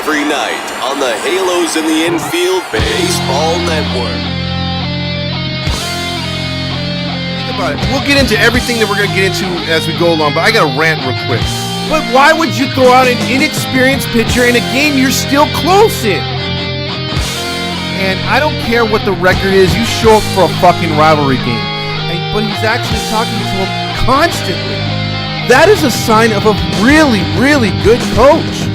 every night on the Halos in the Infield Baseball Network. Think about it. We'll get into everything that we're going to get into as we go along, but I got to rant real quick. But why would you throw out an inexperienced pitcher in a game you're still close in? And I don't care what the record is. You show up for a fucking rivalry game. But he's actually talking to him constantly. That is a sign of a really, really good coach.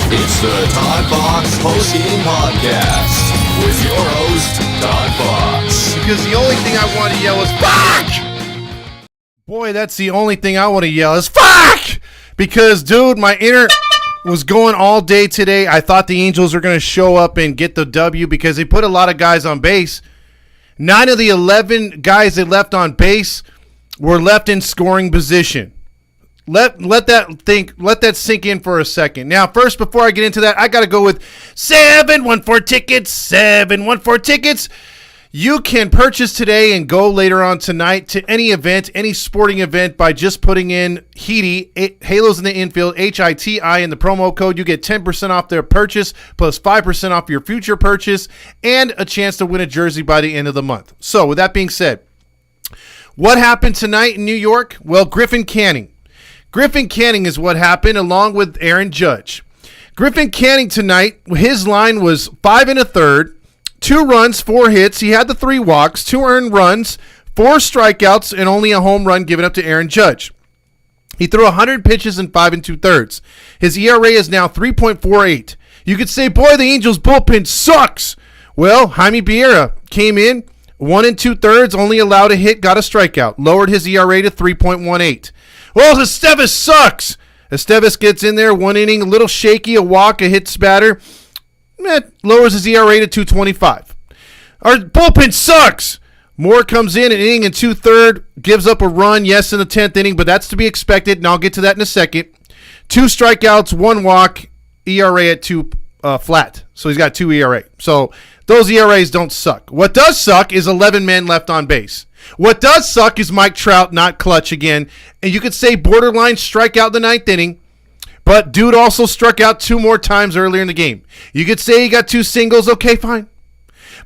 It's the ToddFox postgame podcast with your host, ToddFox. Because the only thing I want to yell is fuck! Boy, that's the only thing I want to yell is fuck! Because, dude, my inner was going all day today. I thought the Angels were going to show up and get the W because they put a lot of guys on base. 9 of the 11 guys they left on base were left in scoring position. Let that sink in for a second. Now, first, before I get into that, I got to go with 714 tickets. 714 tickets. You can purchase today and go later on tonight to any event, any sporting event, by just putting in HITI, Halos in the Infield, HITI, in the promo code. You get 10% off their purchase plus 5% off your future purchase and a chance to win a jersey by the end of the month. So, with that being said, what happened tonight in New York? Well, Griffin Canning is what happened, along with Aaron Judge. Griffin Canning tonight, his line was 5 1/3, 2 runs, 4 hits. He had the 3 walks, 2 earned runs, 4 strikeouts, and only a home run given up to Aaron Judge. He threw 100 pitches in 5 2/3. His ERA is now 3.48. You could say, boy, the Angels bullpen sucks. Well, Jaime Becerra came in, 1 2/3, only allowed a hit, got a strikeout, lowered his ERA to 3.18. Well, Estevez sucks. Estevez gets in there, 1 inning, a little shaky, a walk, a hit spatter. Lowers his ERA to 2.25. Our bullpen sucks. Moore comes in, an inning and 2/3, gives up a run, yes, in the 10th inning, but that's to be expected, and I'll get to that in a second. 2 strikeouts, 1 walk, ERA at 2 flat. So he's got 2 ERA. So those ERAs don't suck. What does suck is 11 men left on base. What does suck is Mike Trout not clutch again. And you could say borderline strikeout in the 9th inning, but dude also struck out 2 more times earlier in the game. You could say he got 2 singles. Okay, fine.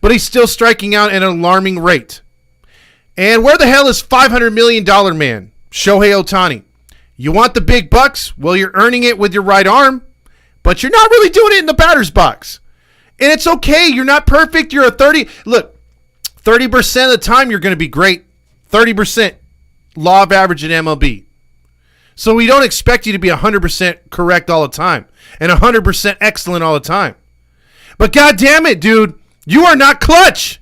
But he's still striking out at an alarming rate. And where the hell is $500 million man, Shohei Ohtani? You want the big bucks? Well, you're earning it with your right arm, but you're not really doing it in the batter's box. And it's okay. You're not perfect. You're a 30. Look, 30% of the time you're going to be great. 30% law of average in MLB. So we don't expect you to be 100% correct all the time and 100% excellent all the time. But God damn it, dude, you are not clutch.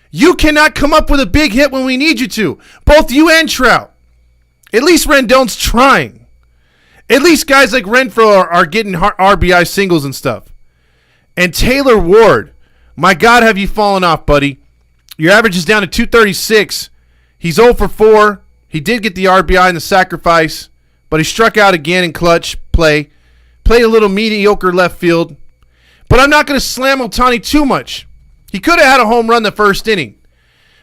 You cannot come up with a big hit when we need you to. Both you and Trout. At least Rendon's trying. At least guys like Renfroe are getting RBI singles and stuff. And Taylor Ward, my God, have you fallen off, buddy? Your average is down to 236. He's 0 for 4. He did get the RBI in the sacrifice, but he struck out again in clutch play. Played a little mediocre left field. But I'm not going to slam Ohtani too much. He could have had a home run the first inning.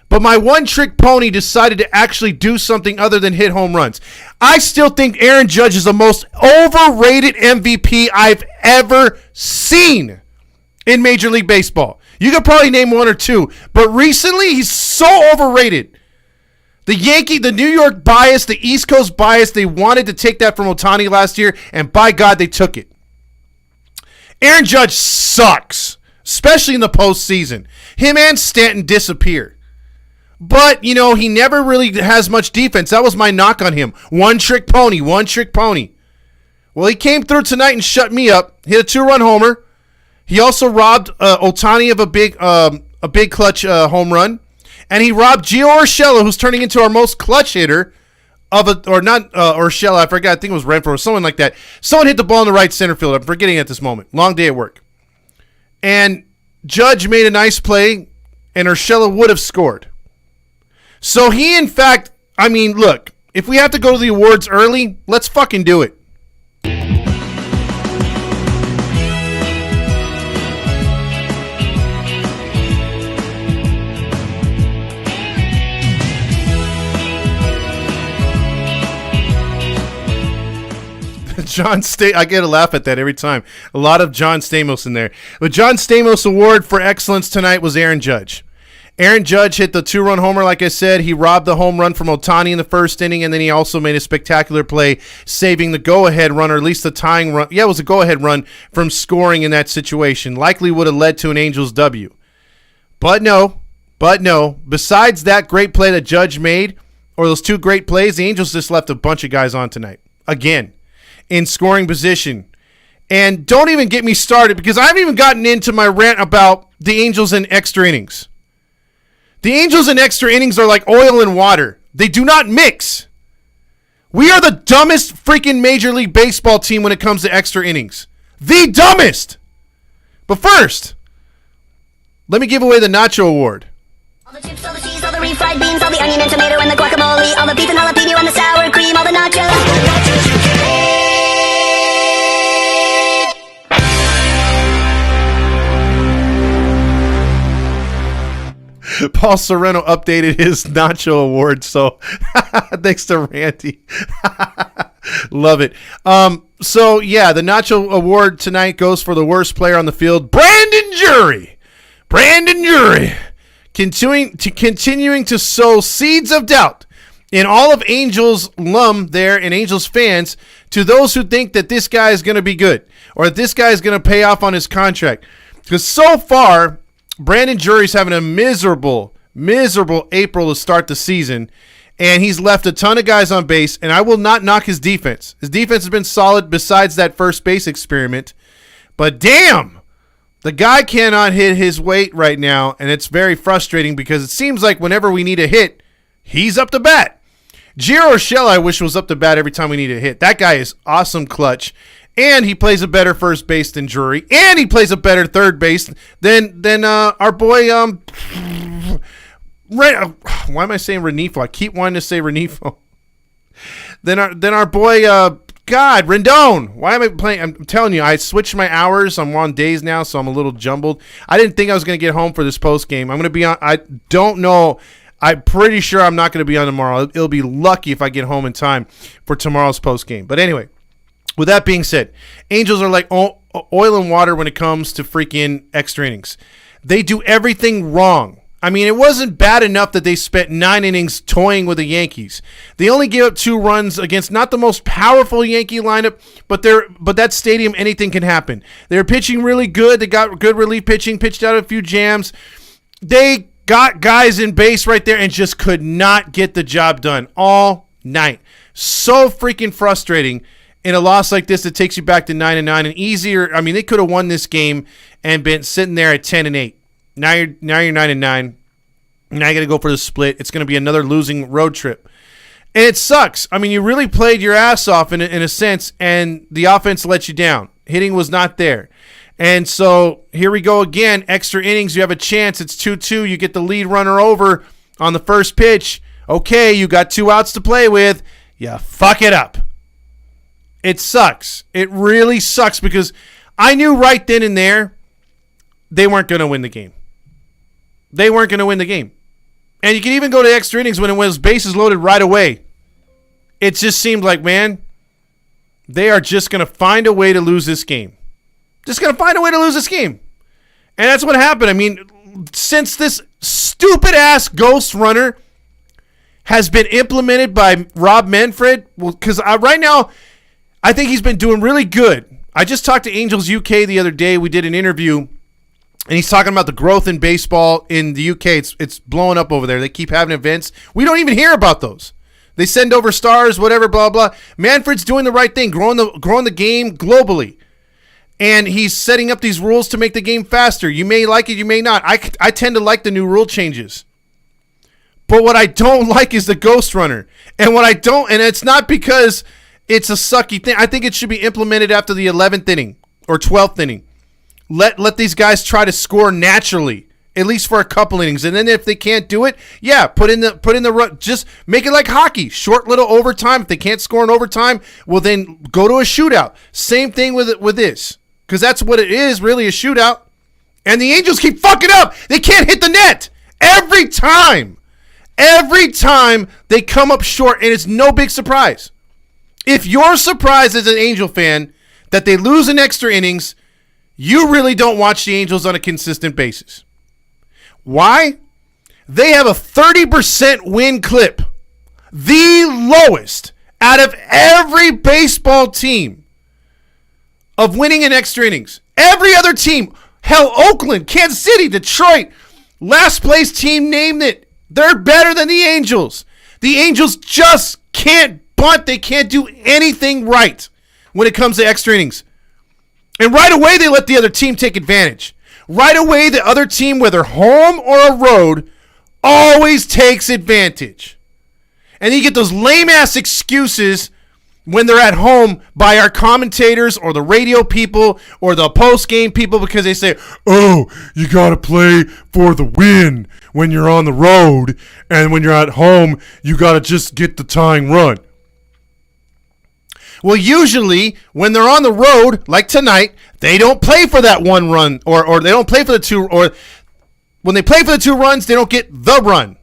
But my one-trick pony decided to actually do something other than hit home runs. I still think Aaron Judge is the most overrated MVP I've ever seen in Major League Baseball. You could probably name 1 or 2, but recently he's so overrated. The New York bias, the East Coast bias, they wanted to take that from Ohtani last year, and by God, they took it. Aaron Judge sucks, especially in the postseason. Him and Stanton disappeared. But, you know, he never really has much defense. That was my knock on him. One-trick pony. Well, he came through tonight and shut me up. Hit a 2-run homer. He also robbed Ohtani of a big clutch home run. And he robbed Gio Urshela, who's turning into our most clutch hitter, Urshela, I forgot, I think it was Renfroe or someone like that. Someone hit the ball in the right center field. I'm forgetting at this moment. Long day at work. And Judge made a nice play, and Urshela would have scored. So he, in fact, I mean, look, If we have to go to the awards early, let's fucking do it. John I get a laugh at that every time. A lot of John Stamos in there. But John Stamos award for excellence tonight was Aaron Judge. Aaron Judge hit the 2-run homer, like I said. He robbed the home run from Ohtani in the first inning, and then he also made a spectacular play saving the go-ahead run, or at least the tying run. Yeah, it was a go-ahead run from scoring in that situation. Likely would have led to an Angels W. But no. Besides that great play that Judge made, or those two great plays, the Angels just left a bunch of guys on tonight. Again, in scoring position. And don't even get me started, because I haven't even gotten into my rant about the Angels in extra innings. The Angels in extra innings are like oil and water. They do not mix. We are the dumbest freaking Major League Baseball team when it comes to extra innings. The dumbest. But first, let me give away the Nacho Award. All the chips, all the cheese, all the refried beans, all the onion and tomato and the guacamole, all the beef and jalapeno and the sour cream, all the nachos. Paul Sereno updated his Nacho Award, so thanks to Randy. Love it. So, yeah, the Nacho Award tonight goes for the worst player on the field, Brandon Jury. Brandon Jury. Continuing to sow seeds of doubt in all of Angels alum there and Angels fans to those who think that this guy is going to be good or that this guy is going to pay off on his contract. Because so far, Brandon Jury's having a miserable April to start the season, and he's left a ton of guys on base, and I will not knock his defense. His defense has been solid besides that first base experiment, but damn, the guy cannot hit his weight right now, and it's very frustrating because it seems like whenever we need a hit, he's up to bat. Gio Urshela, I wish, was up to bat every time we need a hit. That guy is awesome clutch. And he plays a better first base than Drury. And he plays a better third base than our boy. Why am I saying Renifo? I keep wanting to say Renifo. Then our boy. God, Rendon. Why am I playing? I'm telling you, I switched my hours. I'm on days now, so I'm a little jumbled. I didn't think I was going to get home for this post game. I'm going to be on. I don't know. I'm pretty sure I'm not going to be on tomorrow. It'll be lucky if I get home in time for tomorrow's post game. But anyway. With that being said, Angels are like oil and water when it comes to freaking extra innings. They do everything wrong. I mean, it wasn't bad enough that they spent 9 innings toying with the Yankees. They only gave up 2 runs against not the most powerful Yankee lineup, but that stadium, anything can happen. They were pitching really good. They got good relief pitching, pitched out a few jams. They got guys in base right there and just could not get the job done all night. So freaking frustrating. In a loss like this, it takes you back to 9-9 and easier. I mean, they could have won this game and been sitting there at 10-8. Now you're 9-9. Now you got to go for the split. It's going to be another losing road trip, and it sucks. I mean, you really played your ass off in a sense, and the offense let you down. Hitting was not there, and so here we go again. Extra innings. You have a chance. It's 2-2. You get the lead runner over on the first pitch. Okay, you got 2 outs to play with. You fuck it up. It sucks. It really sucks because I knew right then and there they weren't going to win the game. They weren't going to win the game. And you can even go to extra innings when it was bases loaded right away. It just seemed like, man, they are just going to find a way to lose this game. Just going to find a way to lose this game. And that's what happened. I mean, since this stupid-ass ghost runner has been implemented by Rob Manfred, well, because right now, I think he's been doing really good. I just talked to Angels UK the other day. We did an interview, and he's talking about the growth in baseball in the UK. It's blowing up over there. They keep having events. We don't even hear about those. They send over stars, whatever, blah, blah. Manfred's doing the right thing, growing the game globally. And he's setting up these rules to make the game faster. You may like it, you may not. I tend to like the new rule changes. But what I don't like is the ghost runner. And it's not because it's a sucky thing. I think it should be implemented after the 11th inning or 12th inning. Let these guys try to score naturally at least for a couple innings. And then if they can't do it, put in the run. Just make it like hockey, short little overtime. If they can't score in overtime, well then go to a shootout. Same thing with this, because that's what it is, really, a shootout. And the Angels keep fucking up. They can't hit the net every time. Every time they come up short, and it's no big surprise. If you're surprised as an Angel fan that they lose in extra innings, you really don't watch the Angels on a consistent basis. Why? They have a 30% win clip, the lowest out of every baseball team of winning in extra innings. Every other team, hell, Oakland, Kansas City, Detroit, last place team named it. They're better than the Angels. The Angels just can't bunt. They can't do anything right when it comes to extra innings. And right away, they let the other team take advantage. Right away, the other team, whether home or a road, always takes advantage. And you get those lame-ass excuses when they're at home by our commentators or the radio people or the post-game people, because they say, oh, you got to play for the win when you're on the road, and when you're at home, you got to just get the tying run. Well, usually when they're on the road, like tonight, they don't play for that one run, or they don't play for the two, or when they play for the 2 runs, they don't get the run.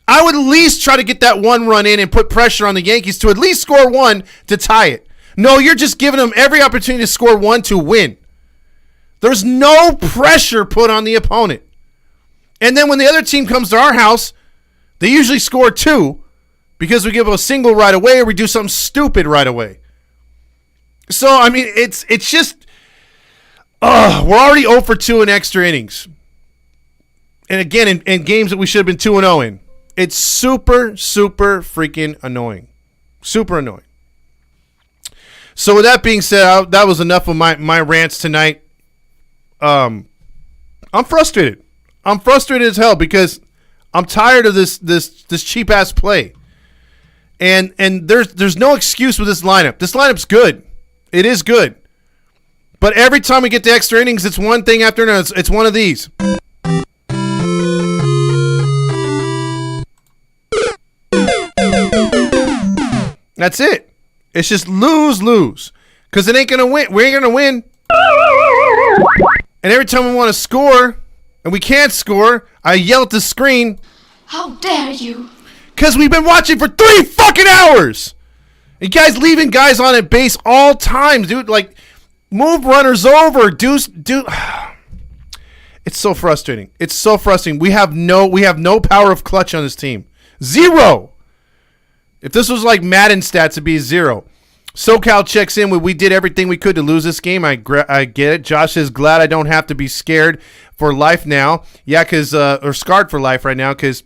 I would at least try to get that 1 run in and put pressure on the Yankees to at least score 1 to tie it. No, you're just giving them every opportunity to score 1 to win. There's no pressure put on the opponent. And then when the other team comes to our house, they usually score 2. Because we give them a single right away, or we do something stupid right away. So, I mean, it's just, we're already 0 for 2 in extra innings. And again, in games that we should have been 2-0 in. It's super, super freaking annoying. Super annoying. So with that being said, that was enough of my rants tonight. I'm frustrated. I'm frustrated as hell because I'm tired of this cheap ass play. And there's no excuse with this lineup. This lineup's good. It is good. But every time we get to extra innings, it's one thing after another. It's one of these. That's it. It's just lose. Because it ain't going to win. We ain't going to win. And every time we want to score, and we can't score, I yell at the screen. How dare you? Because we've been watching for 3 fucking hours. You guys leaving guys on at base all times, dude. Like, move runners over. Do. It's so frustrating. It's so frustrating. We have no power of clutch on this team. 0. If this was like Madden stats, it'd be 0. SoCal checks in with, we did everything we could to lose this game. I get it. Josh is glad I don't have to be scared for life now. Yeah, or scarred for life right now, because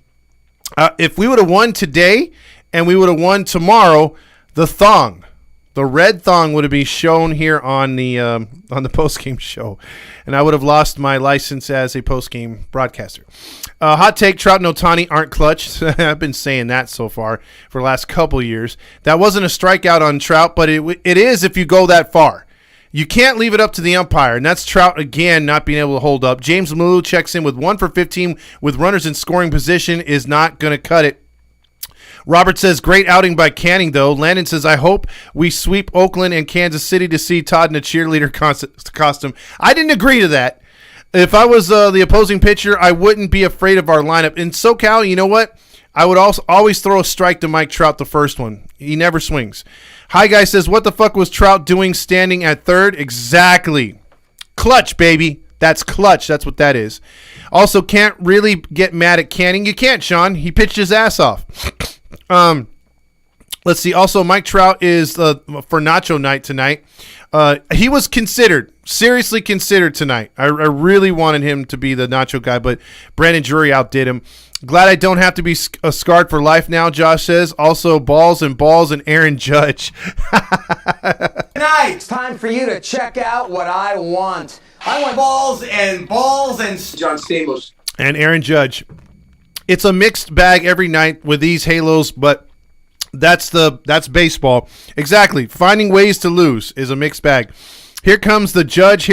if we would have won today and we would have won tomorrow, the red thong would have been shown here on the postgame show, and I would have lost my license as a postgame broadcaster. Hot take: Trout and Ohtani aren't clutch. I've been saying that so far for the last couple years. That wasn't a strikeout on Trout, but it is if you go that far. You can't leave it up to the umpire, and that's Trout again not being able to hold up. James Malou checks in with 1 for 15 with runners in scoring position, is not going to cut it. Robert says, great outing by Canning, though. Landon says, I hope we sweep Oakland and Kansas City to see Todd in a cheerleader costume. I didn't agree to that. If I was the opposing pitcher, I wouldn't be afraid of our lineup. In SoCal, you know what? I would also always throw a strike to Mike Trout, the first one. He never swings. Hi Guy says, what the fuck was Trout doing standing at third? Exactly. Clutch, baby. That's clutch. That's what that is. Also, can't really get mad at Canning. You can't, Sean. He pitched his ass off. Let's see. Also, Mike Trout is for Nacho night tonight. He was considered, seriously considered tonight. I really wanted him to be the Nacho guy, but Brandon Drury outdid him. Glad I don't have to be scarred for life now, Josh says. Also, balls and Aaron Judge. Tonight, it's time for you to check out what I want. I want balls and John Stamos. And Aaron Judge. It's a mixed bag every night with these Halos, but that's baseball. Exactly. Finding ways to lose is a mixed bag. Here comes the judge.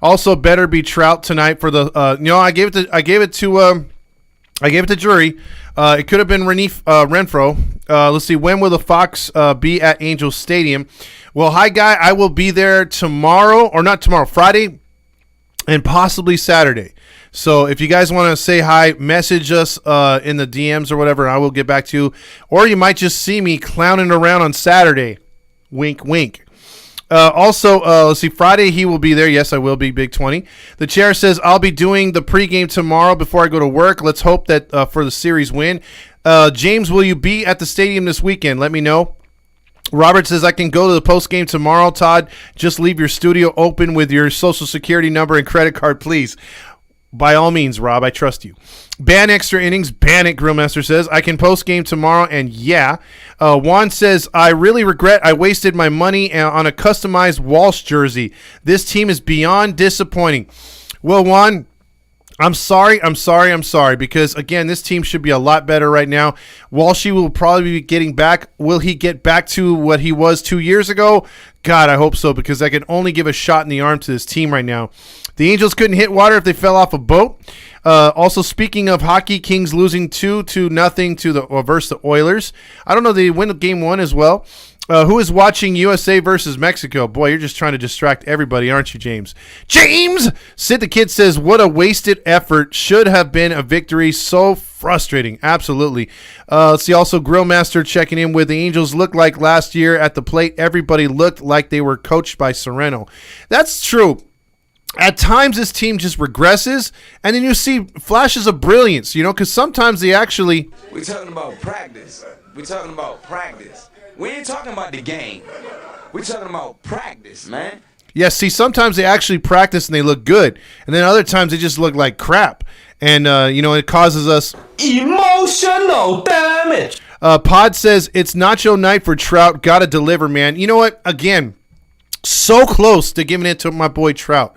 Also, better be Trout tonight for the. I gave it to Drury. It could have been Renfro. Let's see. When will the Fox be at Angels Stadium? Well, hi, guy. I will be there tomorrow, or not tomorrow, Friday, and possibly Saturday. So if you guys want to say hi, message us in the DMs or whatever, and I will get back to you. Or you might just see me clowning around on Saturday. Wink, wink. Also, let's see, Friday he will be there. Yes, I will be, Big 20. The chair says, I'll be doing the pregame tomorrow before I go to work. Let's hope that for the series win. James, will you be at the stadium this weekend? Let me know. Robert says, I can go to the postgame tomorrow. Todd, just leave your studio open with your social security number and credit card, please. By all means, Rob, I trust you. Ban extra innings. Ban it, Grillmaster says. I can post game tomorrow, and yeah. Juan says, I really regret I wasted my money on a customized Walsh jersey. This team is beyond disappointing. Well, Juan, I'm sorry, because, again, this team should be a lot better right now. Walshy will probably be getting back. Will he get back to what he was 2 years ago? God, I hope so, because I can only give a shot in the arm to this team right now. The Angels couldn't hit water if they fell off a boat. Also, speaking of hockey, Kings losing 2-0 to the versus the Oilers. I don't know, they win game 1 as well. Who is watching USA versus Mexico? Boy, you're just trying to distract everybody, aren't you, James? James! Sid the Kid says, what a wasted effort. Should have been a victory. So frustrating. Absolutely. Let's see, also Grillmaster checking in with the Angels looked like last year at the plate. Everybody looked like they were coached by Sereno. That's true. At times, this team just regresses, and then you see flashes of brilliance, because sometimes they actually... We're talking about practice. We're talking about practice. We ain't talking about the game. We're talking about practice, man. Yes, see, sometimes they actually practice and they look good, and then other times they just look like crap, and, it causes us... Emotional damage. Pod says, it's nacho night for Trout. Gotta deliver, man. You know what? Again, so close to giving it to my boy Trout.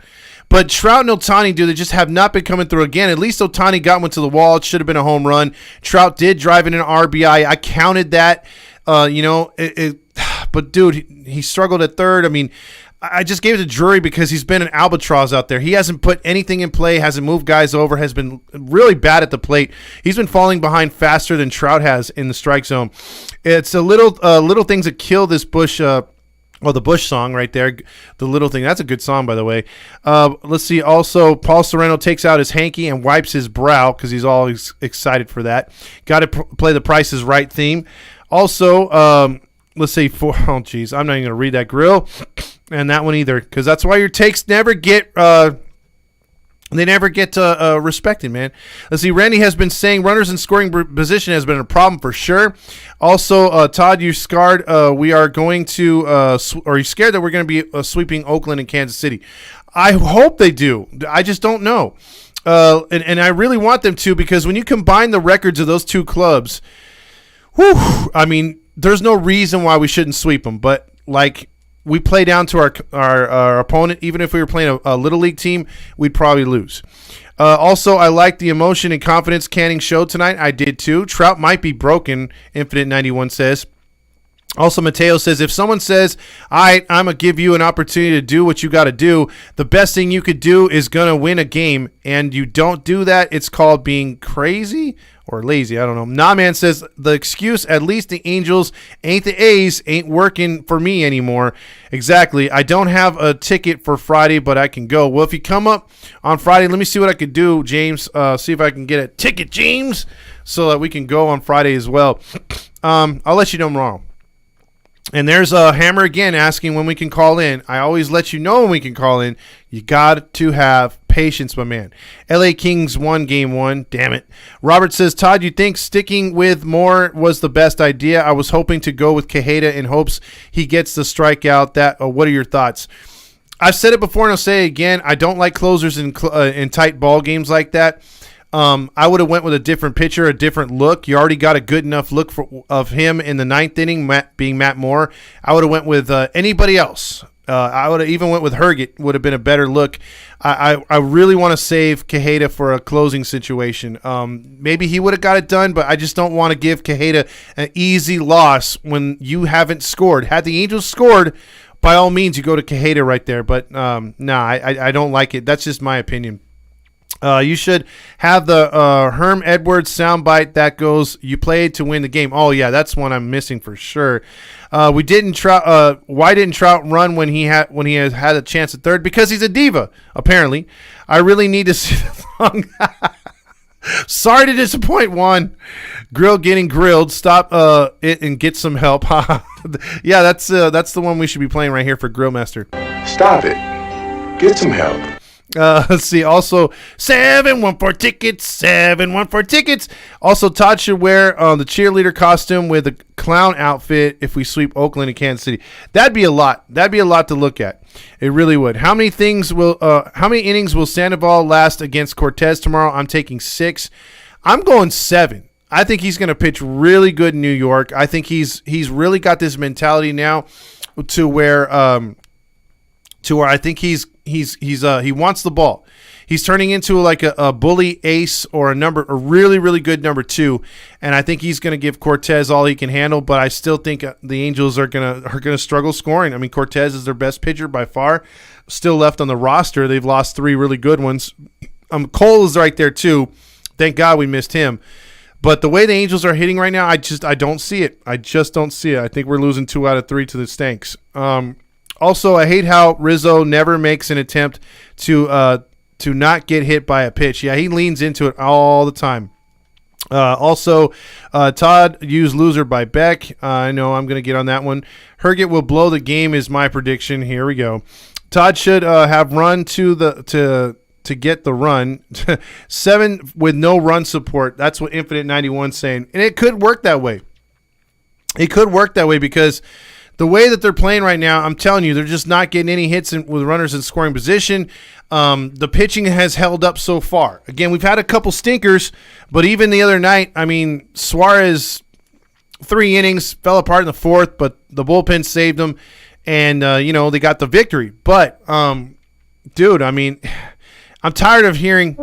But Trout and Ohtani, dude, they just have not been coming through again. At least Ohtani got one to the wall. It should have been a home run. Trout did drive in an RBI. I counted that. But, dude, he struggled at third. I mean, I just gave it to Drury because he's been an albatross out there. He hasn't put anything in play, hasn't moved guys over, has been really bad at the plate. He's been falling behind faster than Trout has in the strike zone. It's a little things that kill this Bush the Bush song right there, the little thing. That's a good song, by the way. Let's see. Also, Paul Sereno takes out his hanky and wipes his brow because he's always excited for that. Got to play the Price is Right theme. Also, let's see. I'm not even going to read that grill and that one either because that's why your takes never get respected, man. Let's see. Randy has been saying runners in scoring position has been a problem for sure. Also, Todd, you scared. We are going to, are you scared that we're going to be sweeping Oakland and Kansas City? I hope they do. I just don't know. And I really want them to because when you combine the records of those two clubs, I mean, there's no reason why we shouldn't sweep them. But like. We play down to our opponent. Even if we were playing a Little League team, we'd probably lose. Also, I like the emotion and confidence Canning showed tonight. I did too. Trout might be broken, Infinite 91 says. Also, Mateo says, if someone says, I'm going to give you an opportunity to do what you got to do, the best thing you could do is going to win a game, and you don't do that, it's called being crazy or lazy. I don't know. Nah, man says, the excuse, at least the Angels ain't the A's, ain't working for me anymore. Exactly. I don't have a ticket for Friday, but I can go. Well, if you come up on Friday, let me see what I could do, James. See if I can get a ticket, James, so that we can go on Friday as well. I'll let you know tomorrow. And there's a Hammer again asking when we can call in. I always let you know when we can call in. You got to have patience, my man. LA Kings won game 1. Damn it. Robert says, Todd, you think sticking with Moore was the best idea? I was hoping to go with Quijada in hopes he gets the strikeout. What are your thoughts? I've said it before and I'll say it again. I don't like closers in tight ball games like that. I would have went with a different pitcher, a different look. You already got a good enough look of him in the 9th inning, being Matt Moore. I would have went with anybody else. I would have even went with Herget. Would have been a better look. I really want to save Quijada for a closing situation. Maybe he would have got it done, but I just don't want to give Quijada an easy loss when you haven't scored. Had the Angels scored by all means, you go to Quijada right there. But I don't like it. That's just my opinion. You should have the Herm Edwards soundbite that goes, "You played to win the game." Oh yeah, that's one I'm missing for sure. Why didn't Trout run when he has had a chance at third? Because he's a diva, apparently. I really need to see the song. Sorry to disappoint, Juan. Grill getting grilled. Stop it and get some help. Yeah, that's the one we should be playing right here for Grillmaster. Stop it. Get some help. Let's see. Also, 714 tickets. 714 tickets. Also, Todd should wear the cheerleader costume with a clown outfit if we sweep Oakland and Kansas City. That'd be a lot. That'd be a lot to look at. It really would. How many innings will Sandoval last against Cortez tomorrow? I'm taking 6. I'm going 7. I think he's going to pitch really good in New York. I think he's really got this mentality now to where I think he wants the ball. He's turning into like a bully ace or a really, really good number 2. And I think he's going to give Cortez all he can handle, but I still think the Angels are going to struggle scoring. I mean, Cortez is their best pitcher by far, still left on the roster. They've lost 3 really good ones. Cole is right there too. Thank God we missed him. But the way the Angels are hitting right now, I don't see it. I just don't see it. I think we're losing 2 out of 3 to the Stanks. Also, I hate how Rizzo never makes an attempt to not get hit by a pitch. Yeah, he leans into it all the time. Also, Todd used Loser by Beck. I know I'm going to get on that one. Herget will blow the game is my prediction. Here we go. Todd should have run to get the run. 7 with no run support. That's what Infinite 91 is saying. And it could work that way. It could work that way because the way that they're playing right now, I'm telling you, they're just not getting any hits with runners in scoring position. The pitching has held up so far. Again, we've had a couple stinkers, but even the other night, I mean, Suarez, 3 innings, fell apart in the 4th, but the bullpen saved them, and, they got the victory. But, dude, I mean, I'm tired of hearing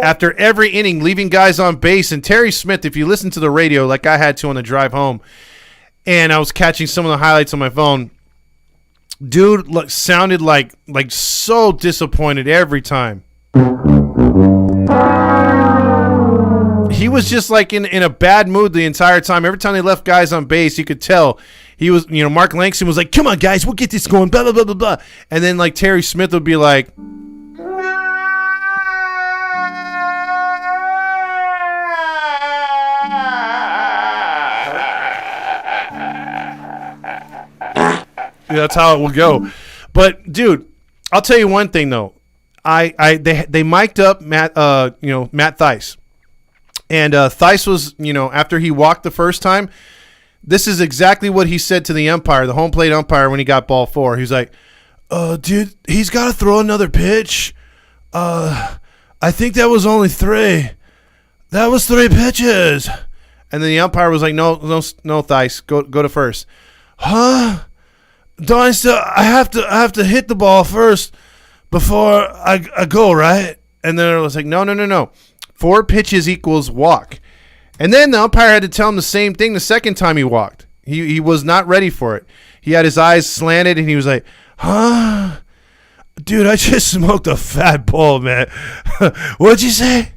after every inning leaving guys on base. And Terry Smith, if you listen to the radio like I had to on the drive home, and I was catching some of the highlights on my phone, dude sounded like so disappointed every time. He was just like in a bad mood the entire time. Every time they left guys on base, you could tell he was, Mark Langston was like, "Come on, guys, we'll get this going, blah, blah, blah, blah, blah." And then like Terry Smith would be like, that's how it will go. But dude, I'll tell you one thing though. They mic'd up Matt Thaiss. And Thaiss was, after he walked the first time, this is exactly what he said to the umpire, the home plate umpire, when he got ball 4. He was like, dude, he's got to throw another pitch. I think that was only 3. That was 3 pitches. And then the umpire was like, no, Thaiss, go to first. Huh? I have to hit the ball first before I go, right? And then it was like, no. 4 pitches equals walk. And then the umpire had to tell him the same thing the second time he walked. He was not ready for it. He had his eyes slanted, and he was like, huh? Dude, I just smoked a fat ball, man. What'd you say?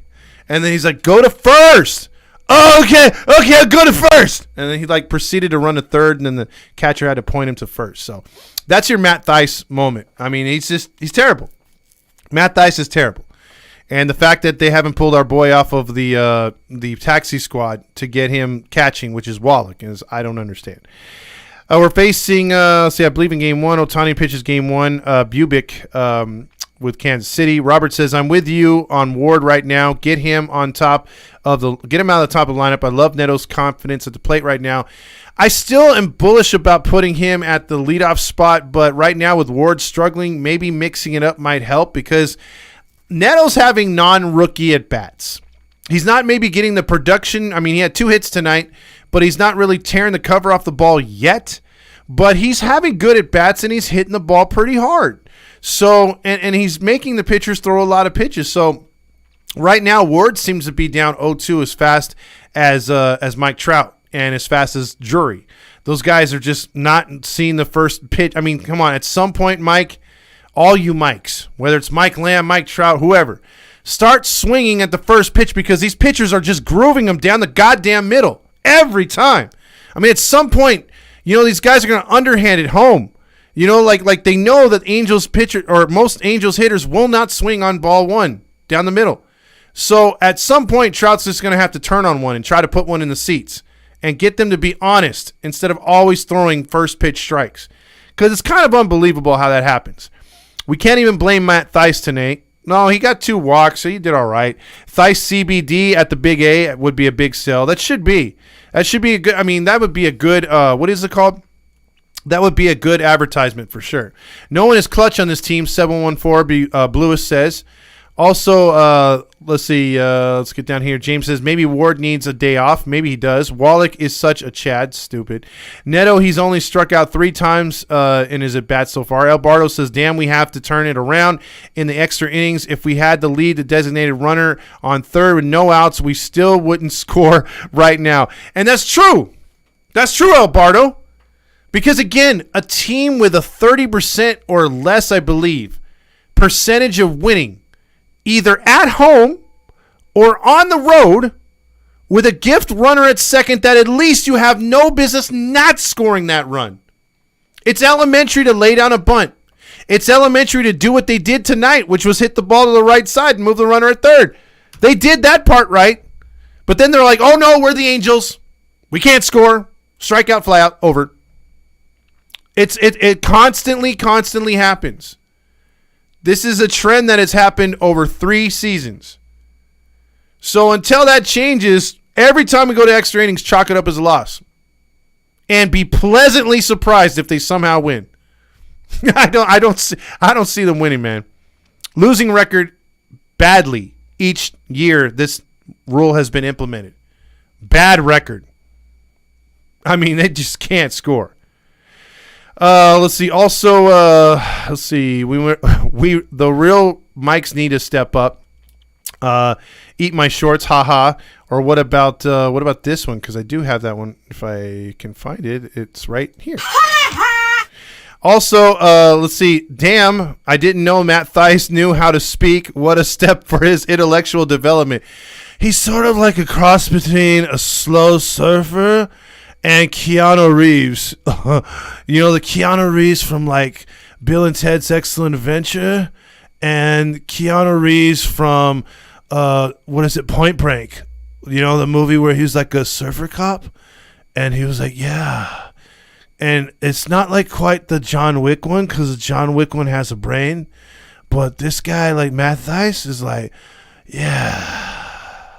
And then he's like, go to first. Oh, okay, I'll go to first. And then he proceeded to run to third, and then the catcher had to point him to first. So that's your Matt Thaiss moment. I mean, he's terrible. Matt Thaiss is terrible. And the fact that they haven't pulled our boy off of the taxi squad to get him catching, which is Wallach, is I don't understand. We're facing, I believe in Game 1, Ohtani pitches Game 1, Bubic with Kansas City. Robert says, I'm with you on Ward right now. Get him out of the top of the lineup. I love Neto's confidence at the plate right now. I still am bullish about putting him at the leadoff spot, but right now with Ward struggling, maybe mixing it up might help because Neto's having non-rookie at-bats. He's not maybe getting the production. I mean, he had 2 hits tonight, but he's not really tearing the cover off the ball yet. But he's having good at-bats, and he's hitting the ball pretty hard. So, and he's making the pitchers throw a lot of pitches. So, right now, Ward seems to be down 0-2 as fast as Mike Trout and as fast as Drury. Those guys are just not seeing the first pitch. I mean, come on. At some point, Mike, all you Mikes, whether it's Mike Lamb, Mike Trout, whoever, start swinging at the first pitch because these pitchers are just grooving them down the goddamn middle every time. I mean, at some point, these guys are going to underhand it home. Like they know that Angels pitcher or most Angels hitters will not swing on ball one down the middle. So at some point, Trout's just going to have to turn on one and try to put one in the seats and get them to be honest instead of always throwing first pitch strikes. Because it's kind of unbelievable how that happens. We can't even blame Matt Thaiss tonight. No, he got 2 walks, so he did all right. Thaiss CBD at the Big A would be a big sell. That should be a good, that would be a good, what is it called? That would be a good advertisement for sure. No one is clutch on this team, 714 Bluist says. Also, let's see. Let's get down here. James says maybe Ward needs a day off. Maybe he does. Wallach is such a Chad. Stupid. Neto, he's only struck out 3 times in his at-bat so far. El Bardo says, damn, we have to turn it around in the extra innings. If we had to lead the designated runner on third with no outs, we still wouldn't score right now. And that's true. That's true, El Bardo. Because, again, a team with a 30% or less, I believe, percentage of winning, either at home or on the road with a gift runner at second that at least you have no business not scoring that run. It's elementary to lay down a bunt. It's elementary to do what they did tonight, which was hit the ball to the right side and move the runner at third. They did that part right, but then they're like, oh no, we're the Angels. We can't score. Strikeout, fly out, over. It constantly happens. This is a trend that has happened over 3 seasons. So until that changes, every time we go to extra innings, chalk it up as a loss. And be pleasantly surprised if they somehow win. I don't see them winning, man. Losing record badly each year this rule has been implemented. Bad record. I mean, they just can't score. Let's see. Also, let's see. The real Mikes need to step up. Eat my shorts, haha. Or what about this one? Because I do have that one. If I can find it, it's right here. Also, let's see. Damn, I didn't know Matt Thaiss knew how to speak. What a step for his intellectual development. He's sort of like a cross between a slow surfer and Keanu Reeves. The Keanu Reeves from like Bill and Ted's Excellent Adventure, and Keanu Reeves from Point Break. The movie where he was like a surfer cop, and he was like, yeah. And it's not like quite the John Wick one, because the John Wick one has a brain, but this guy like Matt Thaiss is like, yeah,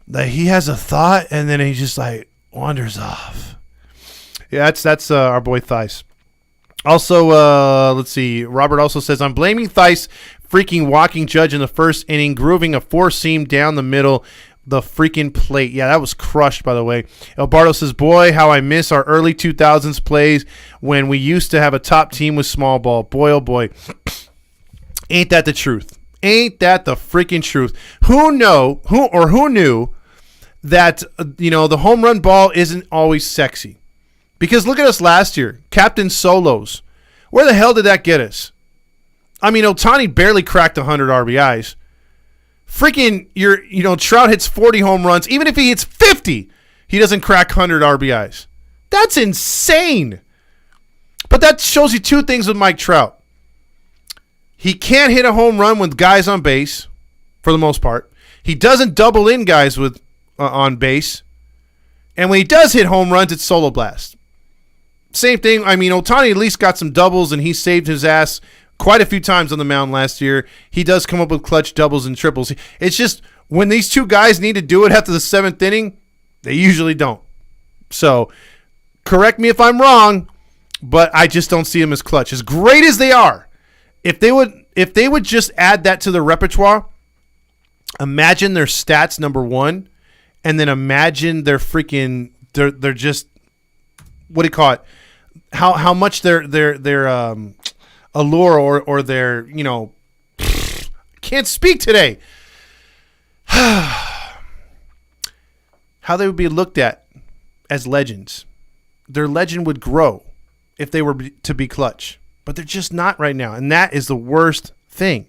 like he has a thought and then he just like wanders off. Yeah, that's our boy Thaiss. Also, let's see. Robert also says, I'm blaming Thaiss freaking walking Judge in the first inning, grooving a 4-seam down the middle, the freaking plate. Yeah, that was crushed, by the way. El Bardo says, boy, how I miss our early 2000s plays when we used to have a top team with small ball. Boy, oh boy. Ain't that the truth? Ain't that the freaking truth? Who knew that, the home run ball isn't always sexy? Because look at us last year. Captain Solos. Where the hell did that get us? I mean, Ohtani barely cracked 100 RBIs. Freaking, Trout hits 40 home runs. Even if he hits 50, he doesn't crack 100 RBIs. That's insane. But that shows you 2 things with Mike Trout. He can't hit a home run with guys on base, for the most part. He doesn't double in guys with on base. And when he does hit home runs, it's solo blast. Same thing. I mean, Ohtani at least got some doubles, and he saved his ass quite a few times on the mound last year. He does come up with clutch doubles and triples. It's just when these 2 guys need to do it after the 7th inning, they usually don't. So, correct me if I'm wrong, but I just don't see them as clutch. As great as they are, if they would just add that to their repertoire, imagine their stats, number 1, and then imagine their freaking they're just, what do you call it? How much their allure or their, can't speak today. How they would be looked at as legends. their legend would grow if they were to be clutch. But they're just not right now. And that is the worst thing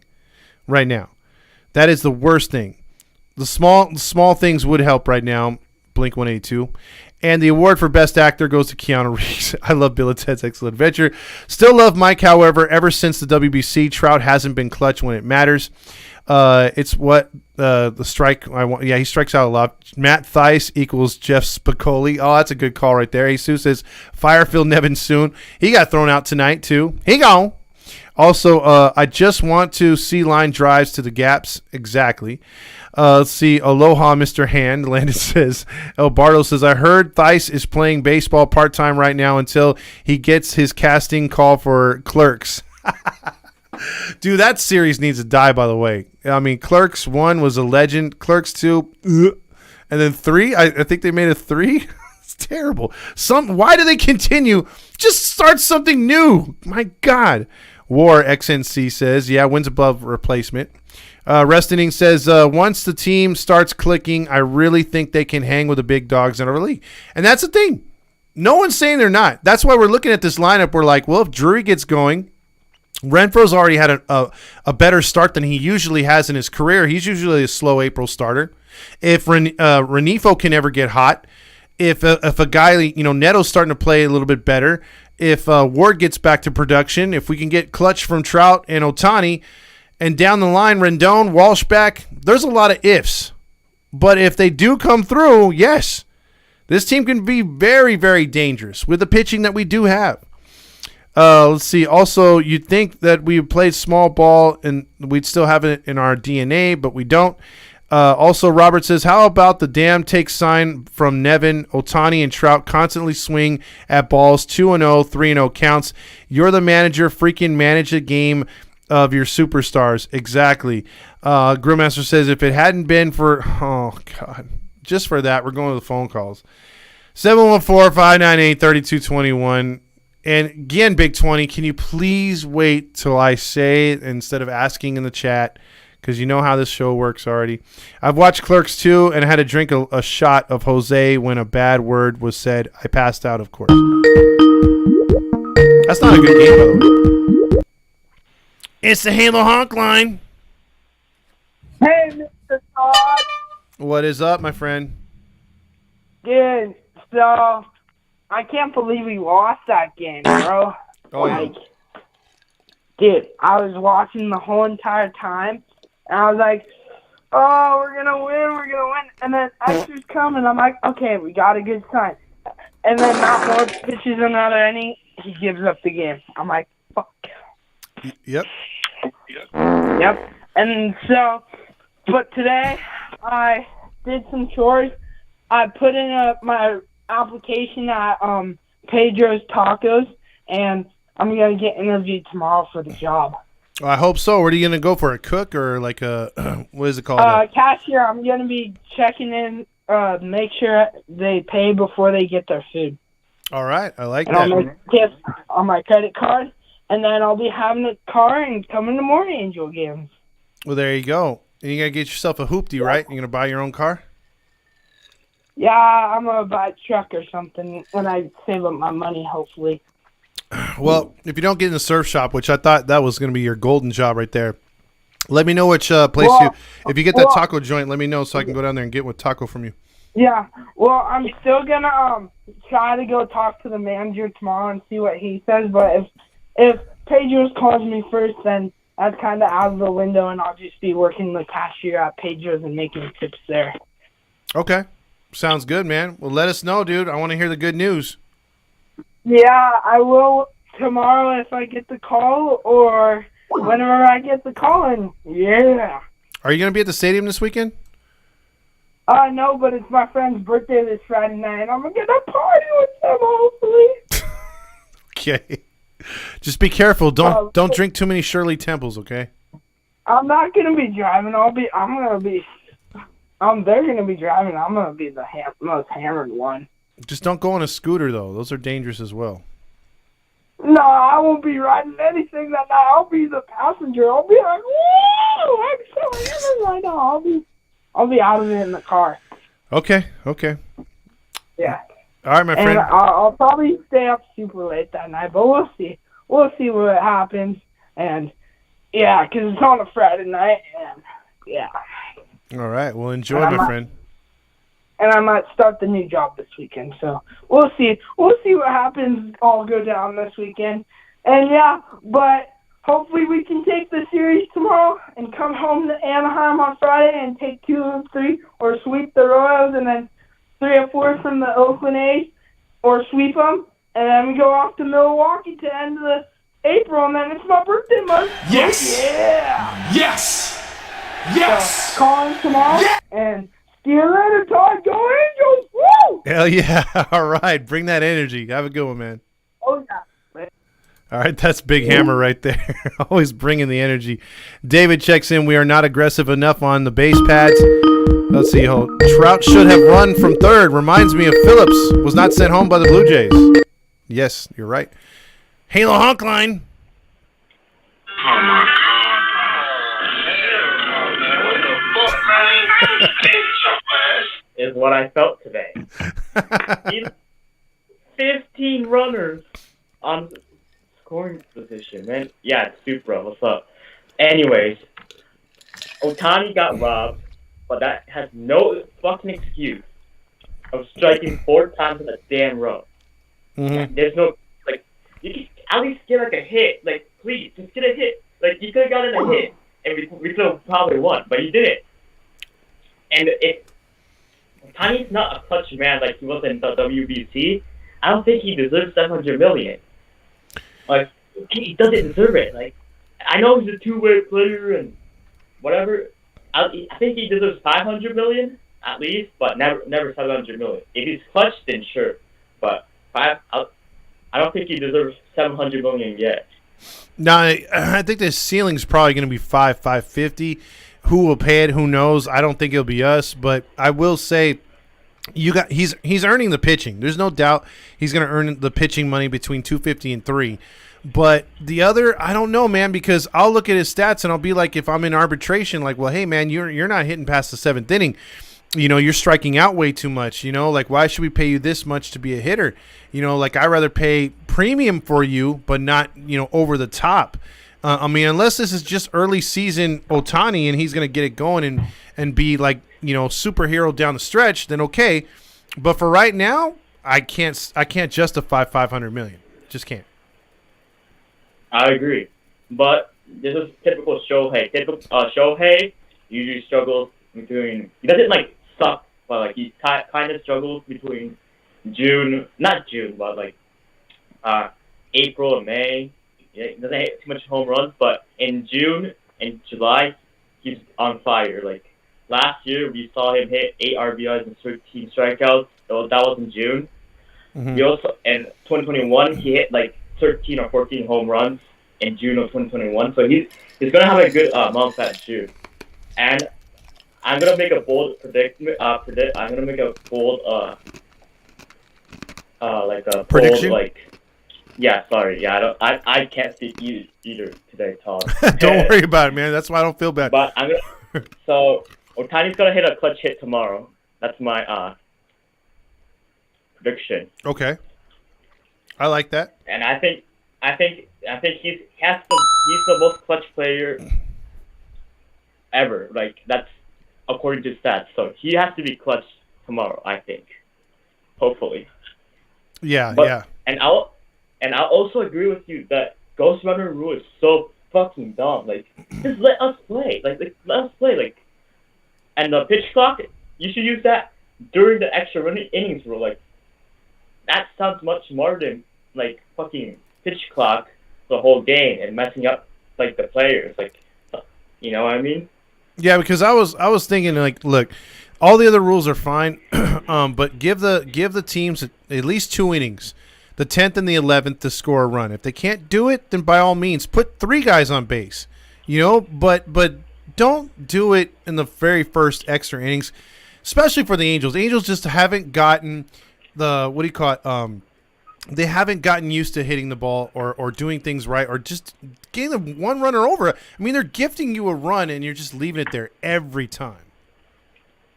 right now. That is the worst thing. The small things would help right now, Blink 182. And the award for Best Actor goes to Keanu Reeves. I love Bill and Ted's Excellent Adventure. Still love Mike, however. Ever since the WBC, Trout hasn't been clutch when it matters. It's what the strike I want. Yeah, he strikes out a lot. Matt Theis equals Jeff Spicoli. Oh, that's a good call right there. Jesus says Firefield Nevin soon. He got thrown out tonight too. He gone. Also, I just want to see line drives to the gaps. Exactly. Let's see. Aloha, Mr. Hand. Landon says. El Bardo says, I heard Theis is playing baseball part-time right now until he gets his casting call for Clerks. Dude, that series needs to die, by the way. I mean, Clerks 1 was a legend. Clerks 2, and then 3, I think they made a 3. It's terrible. Why do they continue? Just start something new. My God. War XNC says, yeah, wins above replacement. Resting says, once the team starts clicking, I really think they can hang with the big dogs in our league. And that's the thing. No one's saying they're not. That's why we're looking at this lineup. We're like, well, if Drury gets going, Renfro's already had a better start than he usually has in his career. He's usually a slow April starter. If Renifo can ever get hot, if a guy, Neto's starting to play a little bit better, if Ward gets back to production, if we can get clutch from Trout and Ohtani, and down the line, Rendon, Walsh back, there's a lot of ifs. But if they do come through, yes, this team can be very, very dangerous with the pitching that we do have. Let's see. Also, you'd think that we played small ball and we'd still have it in our DNA, but we don't. Also, Robert says, how about the damn take sign from Nevin, Ohtani, and Trout constantly swing at balls 2-0, 3-0 counts. You're the manager. Freaking manage the game of your superstars. Exactly. Grillmaster says, if it hadn't been for, oh, God, just for that, we're going to the phone calls. 714-598-3221. And again, Big 20, can you please wait till I say it instead of asking in the chat? Because you know how this show works already. I've watched Clerks 2 and had to drink a shot of Jose when a bad word was said. I passed out, of course. That's not a good game, by the way. It's the Halo Honk line. Hey, Mr. Todd. What is up, my friend? Dude, so I can't believe we lost that game, bro. Oh, yeah. Dude, I was watching the whole entire time, and I was like, oh, we're going to win. And then extras come, and I'm like, okay, we got a good sign. And then Matt Moore pitches another inning. He gives up the game. I'm like, fuck. Yep. And so, but today I did some chores. I put in my application at Pedro's Tacos, and I'm going to get interviewed tomorrow for the job. I hope so. Where are you going to go for, a cook or like a, what is it called? Cashier. I'm going to be checking in, make sure they pay before they get their food. All right. I like and that. I'll make tips on my credit card, and then I'll be having a car and coming to more Angel games. Well, there you go. And you got to get yourself a hoopty, right? You're going to buy your own car? Yeah, I'm going to buy a truck or something when I save up my money, hopefully. Well, if you don't get in the surf shop, which I thought that was going to be your golden job right there, let me know which place if you get that taco joint, let me know so I can go down there and get what taco from you. Yeah, well, I'm still going to try to go talk to the manager tomorrow and see what he says, but if Pedro's calls me first, then that's kind of out of the window, and I'll just be working the cashier at Pedro's and making tips there. Okay. Sounds good, man. Well, let us know, dude. I want to hear the good news. Yeah, I will tomorrow if I get the call or whenever I get the call. And yeah. Are you going to be at the stadium this weekend? No, but it's my friend's birthday this Friday night, and I'm going to get a party with them, hopefully. Okay. Just be careful. Don't drink too many Shirley Temples, okay? I'm not going to be driving. They're going to be driving. I'm going to be the most hammered one. Just don't go on a scooter, though. Those are dangerous as well. No, I won't be riding anything that night. I'll be the passenger. I'll be like, whoa, I'm so hammered right now. I'll be out of it in the car. Okay. Yeah. All right, my And friend. I'll probably stay up super late that night, but we'll see. We'll see what happens. And, yeah, 'cause it's on a Friday night, and, yeah. All right. Well, enjoy, And my friend. And I might start the new job this weekend, so we'll see. We'll see what happens all go down this weekend. And, yeah, but hopefully we can take the series tomorrow and come home to Anaheim on Friday and take 2 of 3 or sweep the Royals and then 3 or 4 from the Oakland A's or sweep them. And then we go off to Milwaukee to end the April, and then it's my birthday month. Yes! Yeah! Yes! Yes! So, call in tomorrow, and see you later, Todd. Go Angels! Woo! Hell yeah. All right. Bring that energy. Have a good one, man. Oh, yeah. All right, that's Big Hammer right there. Always bringing the energy. David checks in. We are not aggressive enough on the base pads. Let's see. Trout should have run from third. Reminds me of Phillips. Was not sent home by the Blue Jays. Yes, you're right. Halo Honkline. Oh my God. Is what I felt today. 15 runners on scoring position, man. Yeah, it's Supra. What's up? Anyways, Ohtani got robbed, but that has no fucking excuse of striking 4 times in a damn row. Mm-hmm. There's no, like, you can at least get, like, a hit. Like, please, just get a hit. Like, you could have gotten a hit, and we could have probably won, but you didn't. And Ohtani's not a clutch man like he was in the WBC. I don't think he deserves $700 million. Like, he doesn't deserve it. Like, I know he's a two-way player and whatever. I think he deserves $500 million at least, but never $700 million. If he's clutch, then sure. But I don't think he deserves $700 million yet. No, I think the ceiling's probably going to be $550. Who will pay it? Who knows? I don't think it'll be us, but I will say he's earning the pitching. There's no doubt he's going to earn the pitching money between $250 and $300. But the other, I don't know, man, because I'll look at his stats and I'll be like, if I'm in arbitration, like, well, hey, man, you're not hitting past the 7th inning. You know, you're striking out way too much. You know, like, why should we pay you this much to be a hitter? You know, like, I'd rather pay premium for you, but not, you know, over the top. I mean, unless this is just early season Ohtani and he's going to get it going and be like, you know, superhero down the stretch, then okay. But for right now, I can't justify $500 million. Just can't. I agree, but this is typical Shohei. Shohei usually struggles between. He doesn't like suck, but like he kind of struggles between not June, but like April and May. He doesn't hit too much home runs, but in June and July, he's on fire. Like last year, we saw him hit 8 RBIs and 13 strikeouts. So that was in June. Mm-hmm. He also in 2021 he hit like 13 or 14 home runs in June of 2021. So he's gonna have a good month at June. And I'm gonna make a bold prediction. I'm gonna make a bold prediction. I can't speak either today, Todd. Don't worry about it, man. That's why I don't feel bad. But so Ohtani's gonna hit a clutch hit tomorrow. That's my prediction. Okay, I like that. And I think he's the most clutch player ever. Like that's according to stats. So he has to be clutch tomorrow. I think, hopefully. Yeah. And I'll also agree with you that Ghost Runner rule is so fucking dumb. Like, just let us play. Like let us play. Like, and the pitch clock, you should use that during the extra innings rule. Like, that sounds much more than like fucking pitch clock the whole game and messing up like the players. Like, you know what I mean? Yeah, because I was thinking like, look, all the other rules are fine, but give the teams at least 2 innings. The 10th and the 11th to score a run. If they can't do it, then by all means, put 3 guys on base. You know, but don't do it in the very first extra innings, especially for the Angels. The Angels just haven't gotten they haven't gotten used to hitting the ball or doing things right or just getting them one runner over. I mean, they're gifting you a run and you're just leaving it there every time.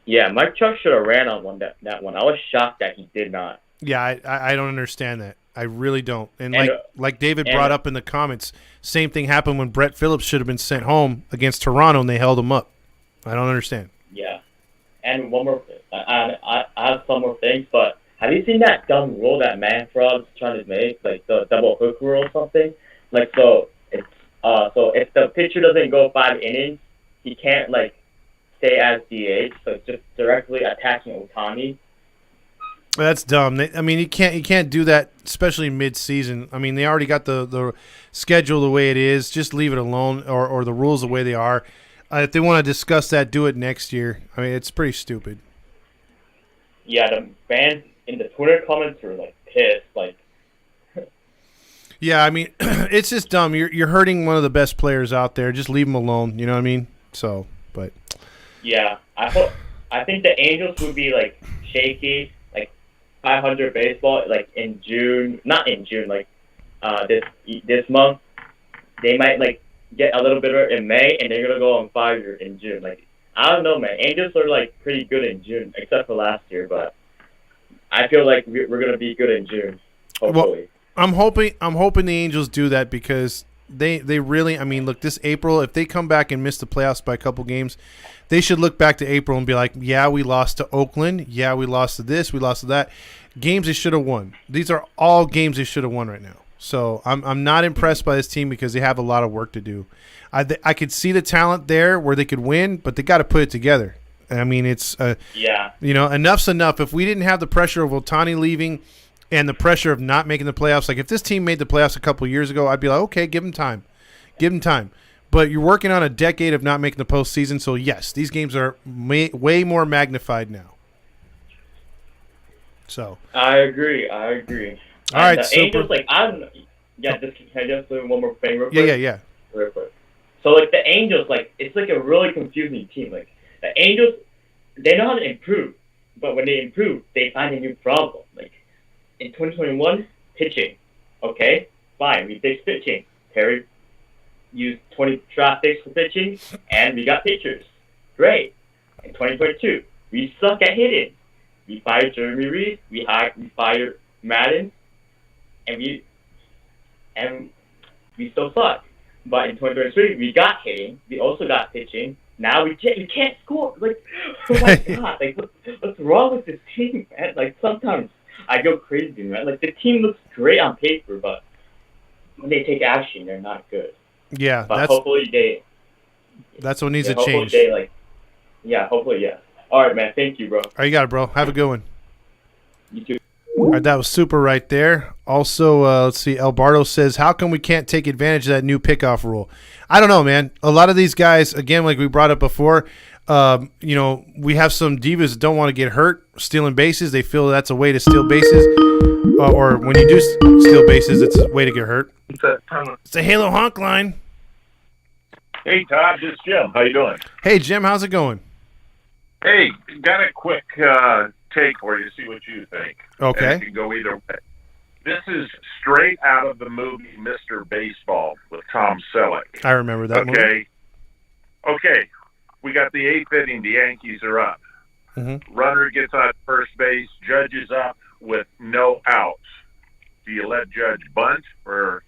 Yeah, Mike Trout should have ran on that one. I was shocked that he did not. Yeah, I don't understand that. I really don't. And And, like David brought up in the comments, same thing happened when Brett Phillips should have been sent home against Toronto, and they held him up. I don't understand. Yeah. And one more thing. I have some more things, but have you seen that dumb rule that Manfred's trying to make, like the double hook rule or something? Like, so if the pitcher doesn't go 5 innings, he can't like stay as DH. So it's just directly attacking Ohtani. That's dumb. I mean, you can't do that, especially mid-season. I mean, they already got the schedule the way it is. Just leave it alone, or the rules the way they are. If they want to discuss that, do it next year. I mean, it's pretty stupid. Yeah, the fans in the Twitter comments are like pissed. Like, yeah, I mean, it's just dumb. You're hurting one of the best players out there. Just leave him alone. You know what I mean? So, but yeah, I think the Angels would be like shaky, like 500 baseball, like in June. Not in June, like this month. They might like get a little bitter in May, and they're gonna go on fire in June. Like, I don't know, man. Angels are like pretty good in June, except for last year, but I feel like we're gonna be good in June. Hopefully. Well, I'm hoping the Angels do that because they really. I mean, look, this April, if they come back and miss the playoffs by a couple games, they should look back to April and be like, yeah, we lost to Oakland. Yeah, we lost to this. We lost to that. Games they should have won. These are all games they should have won right now. So I'm not impressed by this team because they have a lot of work to do. I could see the talent there where they could win, but they got to put it together. I mean, it's enough's enough. If we didn't have the pressure of Ohtani leaving and the pressure of not making the playoffs, like if this team made the playoffs a couple of years ago, I'd be like, okay, give them time. But you're working on a decade of not making the postseason, so yes, these games are way more magnified now. So I agree. All right, the super. Angels, like, can I just say one more thing real quick? Yeah. Real quick. So, like, the Angels, like, it's like a really confusing team. Like, the Angels, they know how to improve, but when they improve, they find a new problem. Like, in 2021, pitching. Okay, fine, we fixed pitching. Terry used 20 draft picks for pitching, and we got pitchers. Great. In 2022, we suck at hitting. We fired Jeremy Reed, we fired Madden, and we still suck. But in 2023, we got hitting. We also got pitching. Now we can't score. Like, oh my god! Like, what's wrong with this team, man? Like, sometimes I go crazy, man. Like, the team looks great on paper, but when they take action, they're not good. Yeah, but hopefully that's what needs to hopefully change. Hopefully, yeah. All right, man. Thank you, bro. All right, you got it, bro. Have a good one. You too. All right, that was super right there. Also, let's see. Albardo says, how come we can't take advantage of that new pickoff rule? I don't know, man. A lot of these guys, again, like we brought up before, we have some divas that don't want to get hurt stealing bases. They feel that's a way to steal bases. Or when you do steal bases, it's a way to get hurt. It's a Halo Honk line. Hey, Todd, this is Jim. How you doing? Hey, Jim, how's it going? Hey, got a quick take for you to see what you think. Okay. And it can go either way. This is straight out of the movie Mr. Baseball with Tom Selleck. I remember that movie. Okay. We got the 8th inning. The Yankees are up. Mm-hmm. Runner gets on first base. Judge is up with no outs. Do you let Judge bunt or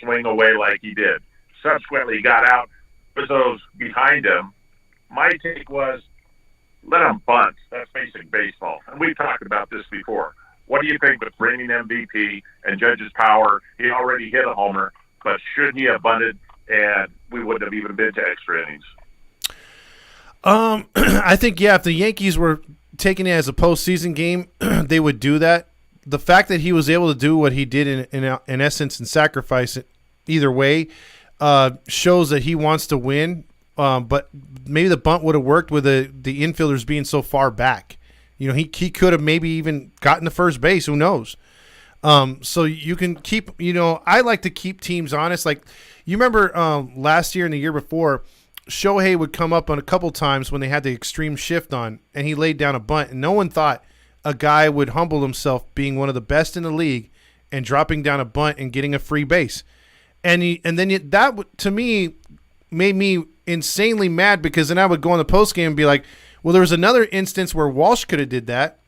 swing away like he did? Subsequently, he got out for those behind him. My take was, let him bunt. That's basic baseball. And we've talked about this before. What do you think with reigning MVP and Judge's power? He already hit a homer, but should he have bunted and we wouldn't have even been to extra innings? I think, if the Yankees were taking it as a postseason game, they would do that. The fact that he was able to do what he did in essence and sacrifice it either way shows that he wants to win. But maybe the bunt would have worked with the infielders being so far back. He could have maybe even gotten to first base. Who knows? So you can keep, I like to keep teams honest. Like, you remember last year and the year before, Shohei would come up on a couple times when they had the extreme shift on, and he laid down a bunt, and no one thought a guy would humble himself being one of the best in the league and dropping down a bunt and getting a free base. That to me made me insanely mad, because then I would go on the postgame and be like, well, there was another instance where Walsh could have did that,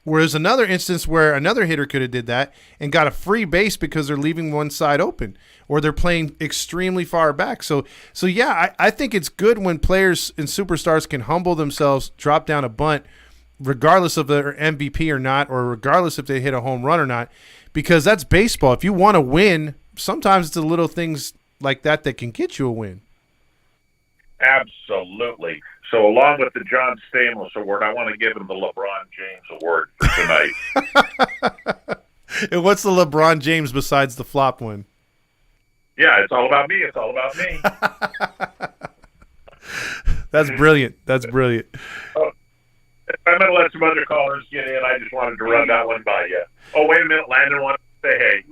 Whereas another instance where another hitter could have did that and got a free base because they're leaving one side open or they're playing extremely far back. So yeah, I think it's good when players and superstars can humble themselves, drop down a bunt, regardless of their MVP or not, or regardless if they hit a home run or not, because that's baseball. If you want to win, sometimes it's the little things like that that can get you a win. Absolutely. So along with the John Stamos Award, I want to give him the LeBron James Award tonight. And what's the LeBron James besides the flop one? Yeah, it's all about me. It's all about me. That's brilliant. That's brilliant. Oh, I'm going to let some other callers get in. I just wanted to run that one by you. Oh, wait a minute. Landon wants to say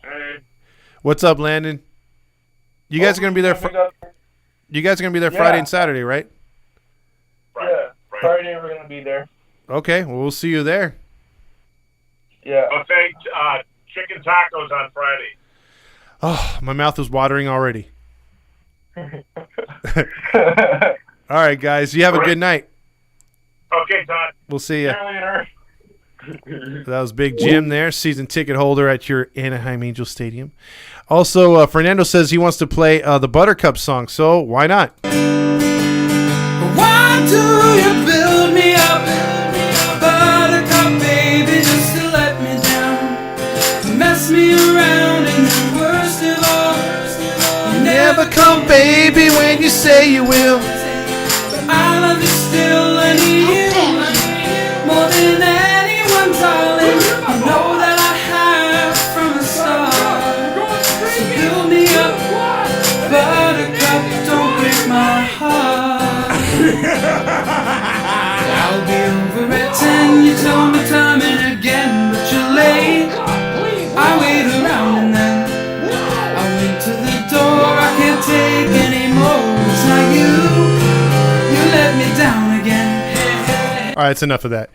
hey. What's up, Landon? You guys are going to be there. You guys are going to be there Friday and Saturday, right? Yeah, Friday we're going to be there. Okay, well, we'll see you there. Yeah. I'll say chicken tacos on Friday. Oh, my mouth is watering already. All right, guys. You have a good night. Okay, Todd. We'll see you. Later. That was Big Jim there, season ticket holder at your Anaheim Angel Stadium. Also, Fernando says he wants to play the Buttercup song, so why not? Why do you build me up, Buttercup, baby, just to let me down, mess me around, and the worst of all, you never come, baby, when you say you will. But I love you still, and you more than anyone, darling. You know that I have from the start. So build me up, Buttercup, don't break my heart. I'll be over at 10, you told me time and again, but you're late. I wait around and then I went to the door, I can't take anymore. It's not you let me down again. All right, it's enough of that.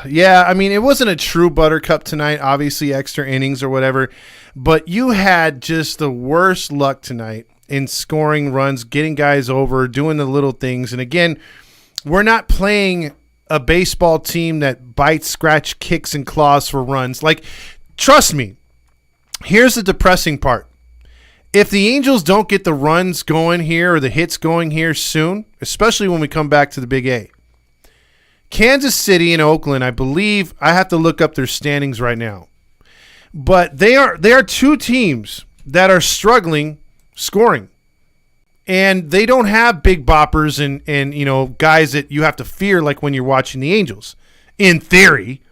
Yeah, I mean, it wasn't a true Buttercup tonight, obviously extra innings or whatever, but you had just the worst luck tonight in scoring runs, getting guys over, doing the little things. And again, we're not playing a baseball team that bites, scratch, kicks, and claws for runs. Like, trust me, here's the depressing part. If the Angels don't get the runs going here or the hits going here soon, especially when we come back to the Big A, Kansas City and Oakland, I believe, I have to look up their standings right now, but they are two teams that are struggling scoring, and they don't have big boppers and you know, guys that you have to fear like when you're watching the Angels. In theory,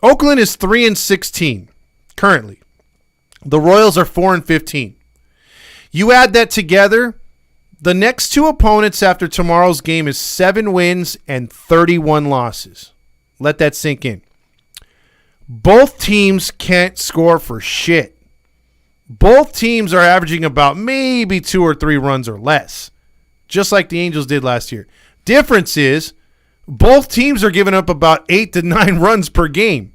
Oakland is 3-16 currently. The Royals are 4-15. You add that together, the next two opponents after tomorrow's game is 7 wins and 31 losses. Let that sink in. Both teams can't score for shit. Both teams are averaging about maybe 2 or 3 runs or less, just like the Angels did last year. Difference is both teams are giving up about 8 to 9 runs per game.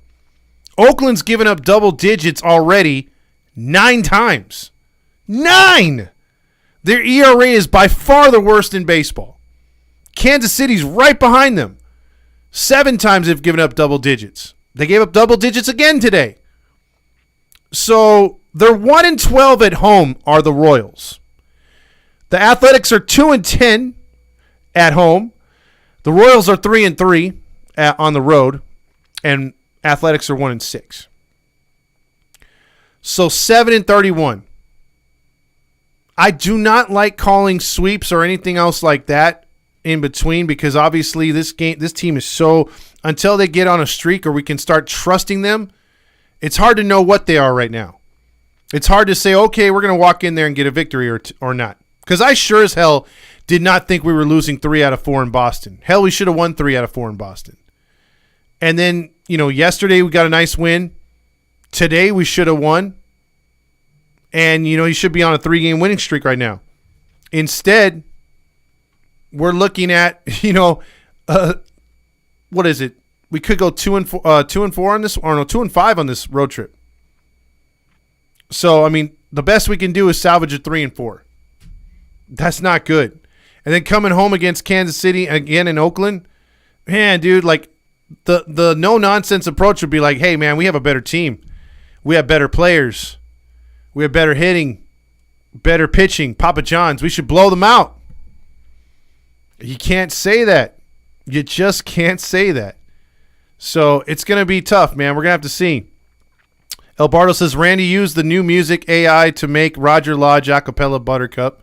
Oakland's given up double digits already 9 times. 9! Their ERA is by far the worst in baseball. Kansas City's right behind them. 7 times they've given up double digits. They gave up double digits again today. So they're 1-12 at home are the Royals. The Athletics are 2-10 at home. The Royals are 3-3 on the road, and Athletics are 1-6. So 7-31. I do not like calling sweeps or anything else like that in between, because obviously this team is so, until they get on a streak or we can start trusting them, it's hard to know what they are right now. It's hard to say, okay, we're going to walk in there and get a victory or not. Because I sure as hell did not think we were losing 3 out of 4 in Boston. Hell, we should have won 3 out of 4 in Boston. And then, you know, yesterday we got a nice win. Today we should have won. And, you know, you should be on a 3-game winning streak right now. Instead, we're looking at, you know, what is it? We could go 2-4 on this, or no, 2-5 on this road trip. So, I mean, the best we can do is salvage a 3-4. That's not good. And then coming home against Kansas City again in Oakland, man, dude, like, the no-nonsense approach would be like, hey, man, we have a better team. We have better players. We have better hitting, better pitching. Papa John's, we should blow them out. You can't say that. You just can't say that. So it's going to be tough, man. We're going to have to see. El Bardo says, Randy used the new music AI to make Roger Lodge acapella Buttercup.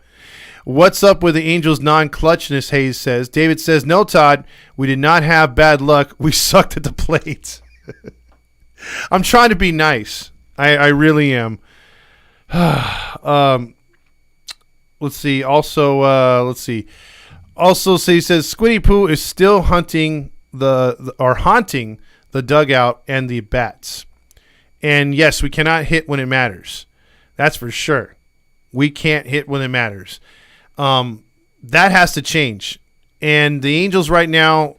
What's up with the Angels' non-clutchness, Hayes says. David says, no, Todd, we did not have bad luck. We sucked at the plate. I'm trying to be nice. I really am. Let's see. Also, let's see. Also, so he says, Squiddy Poo is still haunting the dugout and the bats. And yes, we cannot hit when it matters. That's for sure. We can't hit when it matters. That has to change. And the Angels right now,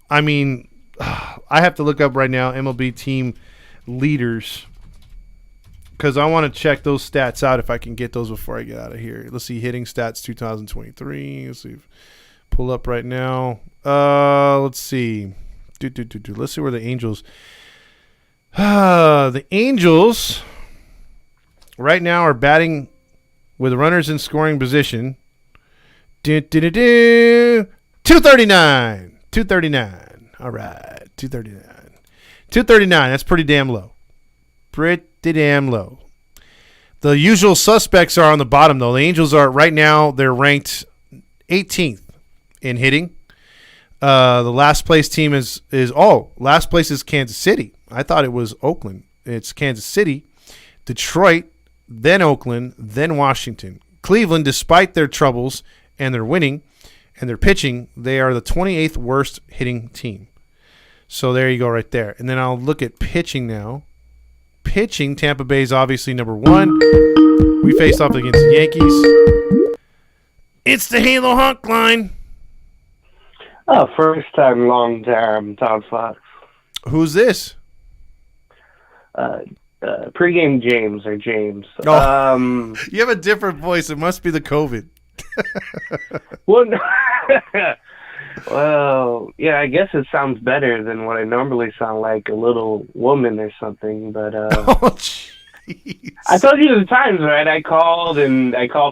I mean, I have to look up right now MLB team leaders because I want to check those stats out if I can get those before I get out of here. Let's see, hitting stats 2023. Let's see, pull up right now. Let's see. Let's see where the Angels. The Angels right now are batting with runners in scoring position. 239. 239. All right. 239. 239. That's pretty damn low. Pretty damn low. The usual suspects are on the bottom, though. The Angels are right now, they're ranked 18th in hitting. The last place team last place is Kansas City. I thought it was Oakland. It's Kansas City, Detroit, then Oakland, then Washington. Cleveland, despite their troubles and their winning and their pitching, they are the 28th worst hitting team. So there you go right there. And then I'll look at pitching now. Pitching, Tampa Bay is obviously number 1. We face off against the Yankees. It's the Halo Hunk line. Oh, first time, long time, ToddFox. Who's this? Pre-game James or James. Oh, you have a different voice. It must be the COVID. Well, no. Well, yeah, I guess it sounds better than what I normally sound like, a little woman or something. But oh, I told you the times, right? I called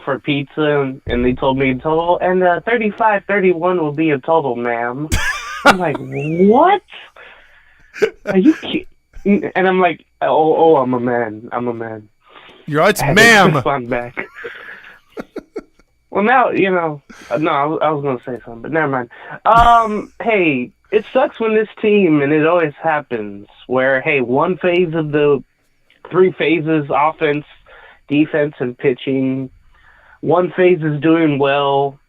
for pizza, and they told me total, and 35-31 will be a total, ma'am. I'm like, what? Are you kidding? And I'm like, oh, I'm a man. You're right, ma'am. Respond back. Well, now, no, I was going to say something, but never mind. Hey, it sucks when this team, and it always happens, where, hey, one phase of the 3 phases, offense, defense, and pitching, one phase is doing well,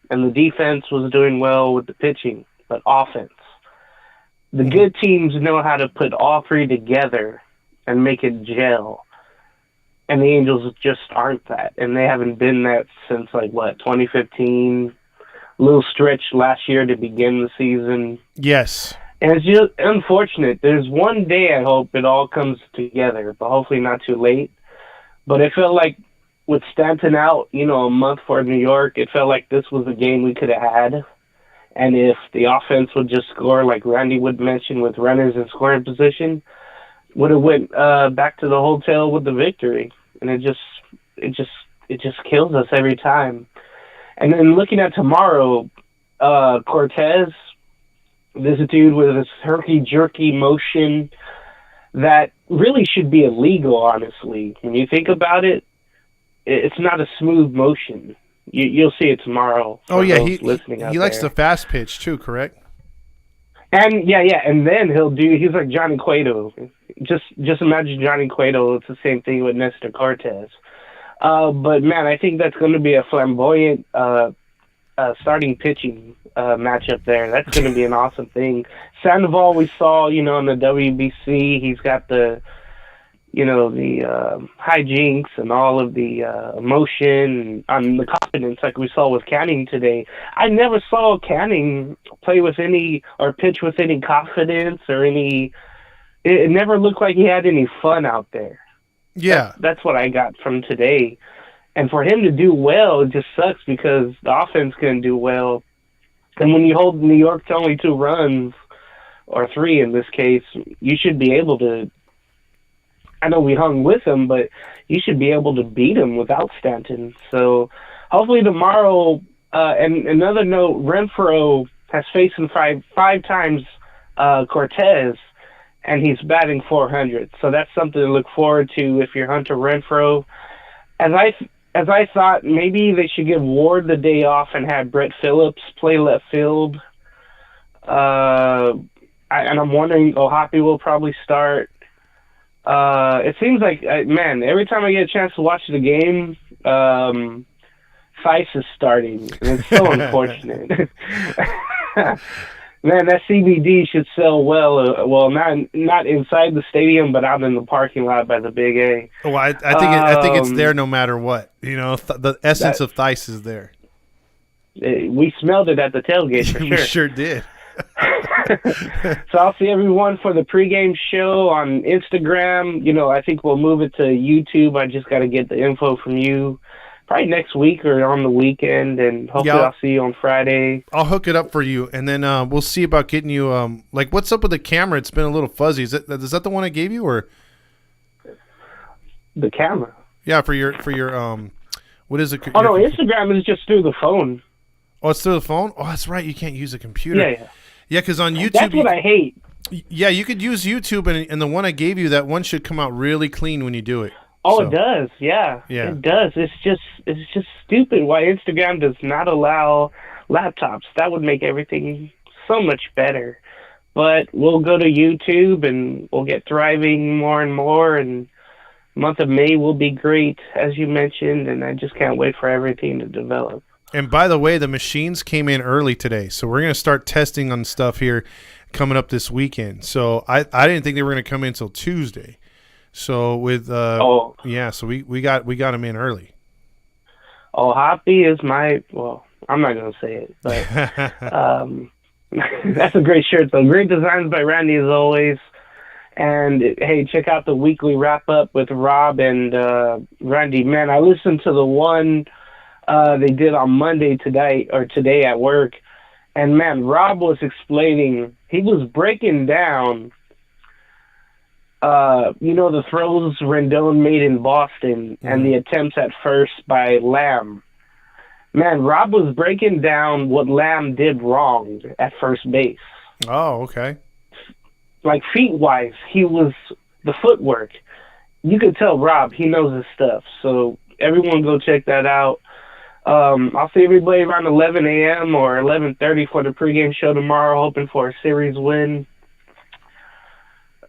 and the defense was doing well with the pitching, but offense. The good teams know how to put all 3 together and make it gel. And the Angels just aren't that. And they haven't been that since, 2015? A little stretch last year to begin the season. Yes. And it's just unfortunate. There's one day I hope it all comes together, but hopefully not too late. But it felt like with Stanton out, a month for New York, it felt like this was a game we could have had. And if the offense would just score, like Randy would mention, with runners in scoring position, would have went back to the hotel with the victory. And it just kills us every time. And then looking at tomorrow, Cortez, this dude with this herky-jerky motion that really should be illegal, honestly. When you think about it, it's not a smooth motion. You'll see it tomorrow. Oh, yeah, he there. likes the fast pitch, too, correct? And, yeah, and then he's like Johnny Cueto. Just imagine Johnny Cueto. It's the same thing with Nestor Cortez. But, man, I think that's going to be a flamboyant starting pitching matchup there. That's going to be an awesome thing. Sandoval, we saw, in the WBC, he's got the hijinks and all of the emotion and the confidence like we saw with Canning today. I never saw Canning play with any or pitch with any confidence or any. It never looked like he had any fun out there. Yeah. That's what I got from today. And for him to do well, it just sucks because the offense couldn't do well. And when you hold New York to only 2 runs, or 3 in this case, you should be able to. I know we hung with him, but you should be able to beat him without Stanton. So hopefully tomorrow. And another note: Renfroe has faced him five times Cortez, and he's batting .400. So that's something to look forward to if you're Hunter Renfroe. As I thought, maybe they should give Ward the day off and have Brett Phillips play left field. And I'm wondering, Ohapi will probably start. It seems like, man, every time I get a chance to watch the game, Theis is starting, and it's so unfortunate. Man, that CBD should sell well. Well, not inside the stadium, but out in the parking lot by the Big A. Well, I think it's there no matter what. You know, the essence of Theis is there. We smelled it at the tailgate for sure. We sure did. So I'll see everyone for the pregame show on Instagram. You know, I think we'll move it to YouTube. I just got to get the info from you. Probably next week or on the weekend, and hopefully I'll see you on Friday. I'll hook it up for you, and then we'll see about getting you. Like, what's up with the camera? It's been a little fuzzy. Is that the one I gave you, or the camera? Yeah, for your what is it? Oh no, Instagram is just through the phone. Oh, it's through the phone. Oh, that's right. You can't use a computer. Yeah. Because on YouTube, that's what I hate. Yeah, you could use YouTube, and the one I gave you, that one should come out really clean when you do it. Oh, it does. Yeah, it does. It's just stupid why Instagram does not allow laptops. That would make everything so much better. But we'll go to YouTube, and we'll get thriving more and more. And month of May will be great, as you mentioned. And I just can't wait for everything to develop. And by the way, the machines came in early today, so we're going to start testing on stuff here coming up this weekend. So I didn't think they were going to come in until Tuesday. So with so we got them in early. Oh, Hoppy is I'm not gonna say it, but that's a great shirt though. Great designs by Randy as always. And hey, check out the weekly wrap up with Rob and Randy. Man, I listened to the one they did on Monday today at work, and man, Rob was explaining. He was breaking down. The throws Rendon made in Boston and the attempts at first by Lamb. Man, Rob was breaking down what Lamb did wrong at first base. Oh, okay. Like feet-wise, the footwork. You could tell Rob, he knows his stuff. So everyone go check that out. I'll see everybody around 11 a.m. or 11:30 for the pregame show tomorrow, hoping for a series win.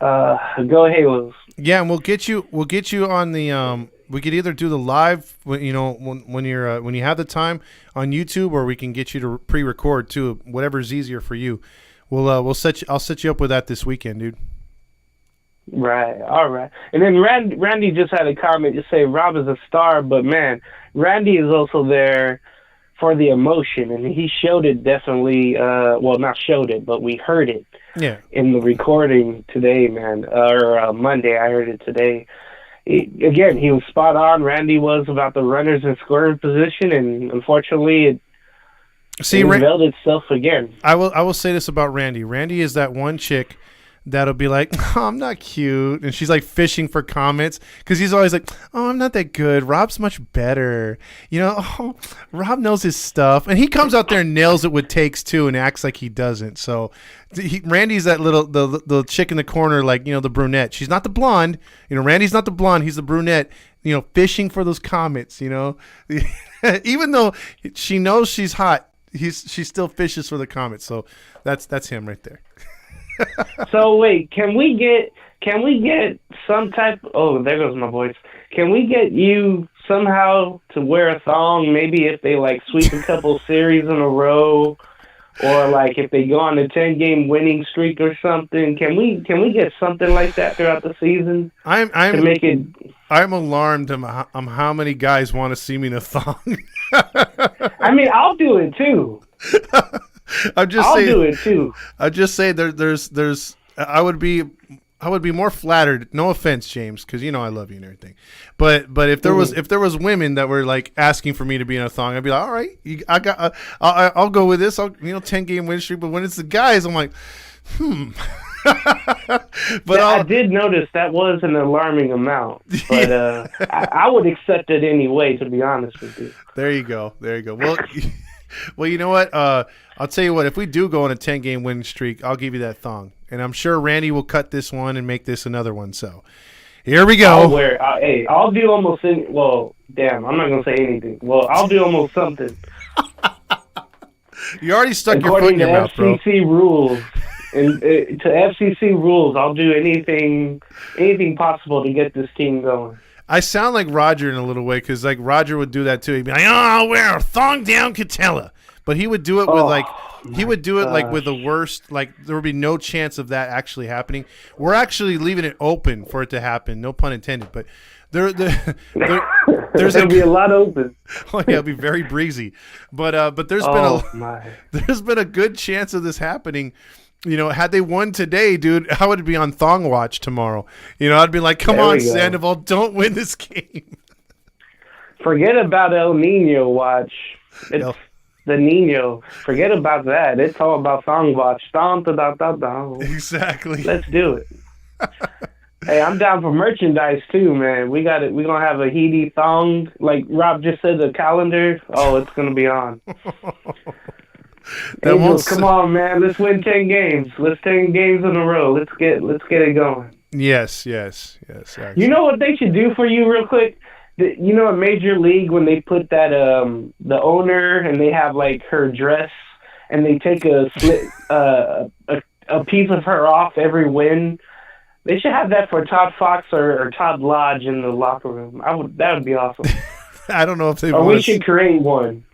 Go Halos. Yeah, and we'll get you on the we could either do the live when you have the time on YouTube, or we can get you to pre-record too, whatever's easier for you. I'll set you up with that this weekend, dude. Right. All right. And then Randy just had a comment to say Rob is a star, but man, Randy is also there for the emotion, and he showed it definitely. Not showed it, but we heard it. Yeah. In the recording today, man, or Monday, I heard it today. He was spot on. Randy was about the runners in scoring position, and unfortunately, it revealed itself again. I will say this about Randy. Randy is that one chick that'll be like, oh, I'm not cute, and she's like fishing for comments because he's always like, oh, I'm not that good. Rob's much better. Rob knows his stuff, and he comes out there and nails it with takes too, and acts like he doesn't. So Randy's that the chick in the corner, like the brunette. She's not the blonde. Randy's not the blonde. He's the brunette. Fishing for those comments. Even though she knows she's hot, she still fishes for the comments. So that's him right there. So wait, can we get some type? Oh, there goes my voice. Can we get you somehow to wear a thong? Maybe if they like sweep a couple series in a row, or like if they go on a 10-game winning streak or something. Can we get something like that throughout the season? I'm alarmed on how many guys want to see me in a thong. I mean, I'll do it too. I'll do it too. I just say there's I would be I would be more flattered. No offense, James, because I love you and everything. But if there was women that were like asking for me to be in a thong, I'd be like, all right, I'll go with this. 10-game win streak. But when it's the guys, I'm like, But I did notice that was an alarming amount. But I would accept it anyway, to be honest with you. There you go. Well, you know what? I'll tell you what. If we do go on a 10-game win streak, I'll give you that thong, and I'm sure Randy will cut this one and make this another one. So here we go. I'll do almost any. Well, damn, I'm not gonna say anything. Well, I'll do almost something. You already stuck your foot in your mouth, bro. FCC rules. And to FCC rules, I'll do anything possible to get this team going. I sound like Roger in a little way because like Roger would do that too. He'd be like, "Oh, I'll wear a thong down Catella," but he would do it with like with the worst. Like there would be no chance of that actually happening. We're actually leaving it open for it to happen. No pun intended. But there's There'll be a lot open. Oh yeah, it'll be very breezy. But there's been a good chance of this happening. Had they won today, dude, I would be on Thong Watch tomorrow. I'd be like, come on, Sandoval, don't win this game. Forget about El Nino Watch. It's the Nino. Forget about that. It's all about Thong Watch. Exactly. Let's do it. Hey, I'm down for merchandise too, man. We're gonna have a Heedy thong, like Rob just said, the calendar. Oh, it's gonna be on. Angels, come on, man. Let's win 10 games. Let's 10 games in a row. Let's get it going. Yes. Actually. You know what they should do for you real quick? At Major League, when they put that the owner and they have like her dress and they take a piece of her off every win. They should have that for ToddFox or Todd Lodge in the locker room. That would be awesome. I don't know if they. Or we should create one.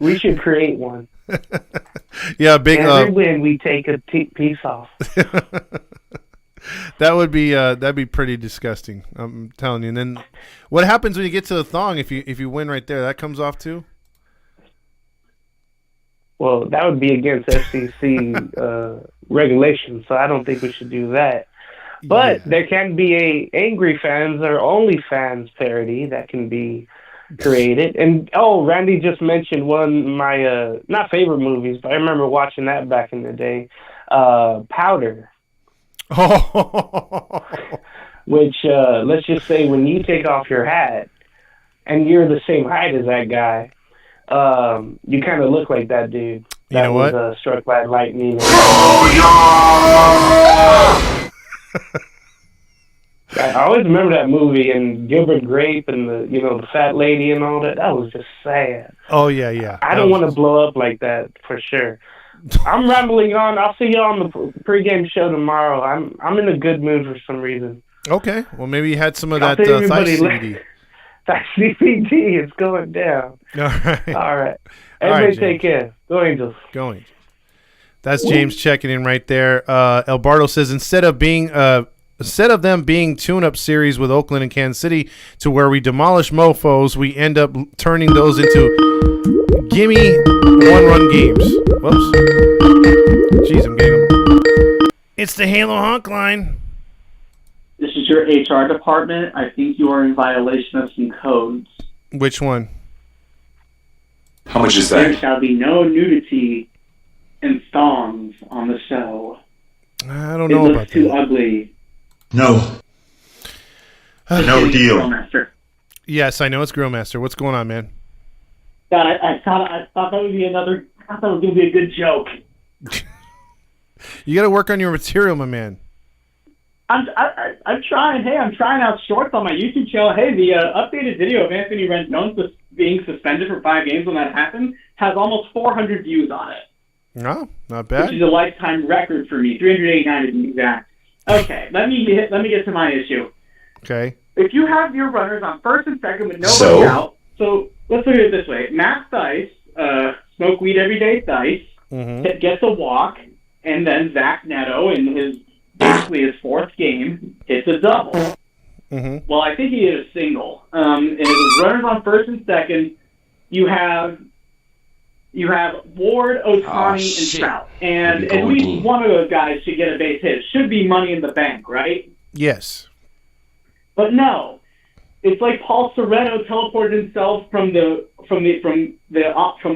Yeah, big. Every win, we take a piece off. That'd be pretty disgusting. I'm telling you. And then, what happens when you get to the thong? If you win right there, that comes off too. Well, that would be against FCC regulations, so I don't think we should do that. But there can be a Angry Fans or OnlyFans parody that can be created. And Randy just mentioned one of my not favorite movies, but I remember watching that back in the day. Powder. Which let's just say when you take off your hat and you're the same height as that guy, you kind of look like that dude. That was struck by lightning. I always remember that movie and Gilbert Grape and the fat lady and all that. That was just sad. Oh yeah. I don't want to blow up like that for sure. I'm rambling on. I'll see you on the pregame show tomorrow. I'm in a good mood for some reason. Okay. Well, maybe you had some of that thigh CBD. That CBD is going down. All right. Everybody take care. Go Angels. Go Angels. That's James checking in right there. El Bardo says instead of them being tune-up series with Oakland and Kansas City to where we demolish mofos, we end up turning those into gimme one-run games. Whoops. Jeez, I'm getting them. It's the Halo Honk line. This is your HR department. I think you are in violation of some codes. Which one? How much is that? There shall be no nudity and thongs on the show. I don't know about that. It looks too ugly. No. No deal. Grillmaster. Yes, I know it's Grillmaster. What's going on, man? God, I thought that would be another. I thought it was gonna be a good joke. You got to work on your material, my man. I'm trying. Hey, I'm trying out shorts on my YouTube channel. Hey, the updated video of Anthony Rendon being suspended for 5 games when that happened has almost 400 views on it. No, not bad. Which is a lifetime record for me. 389 to be exact. Okay, let me get to my issue. Okay. If you have your runners on first and second with nobody out, so let's look at it this way: Matt Thice, smoke weed every day, Thice gets a walk, and then Zach Neto in basically his 4th game hits a double. Well, I think he hit a single. And it was runners on first and second. You have Ward, Ohtani, and Trout. And at least one of those guys should get a base hit. It should be money in the bank, right? Yes. But no, it's like Paul Sorrento teleported himself from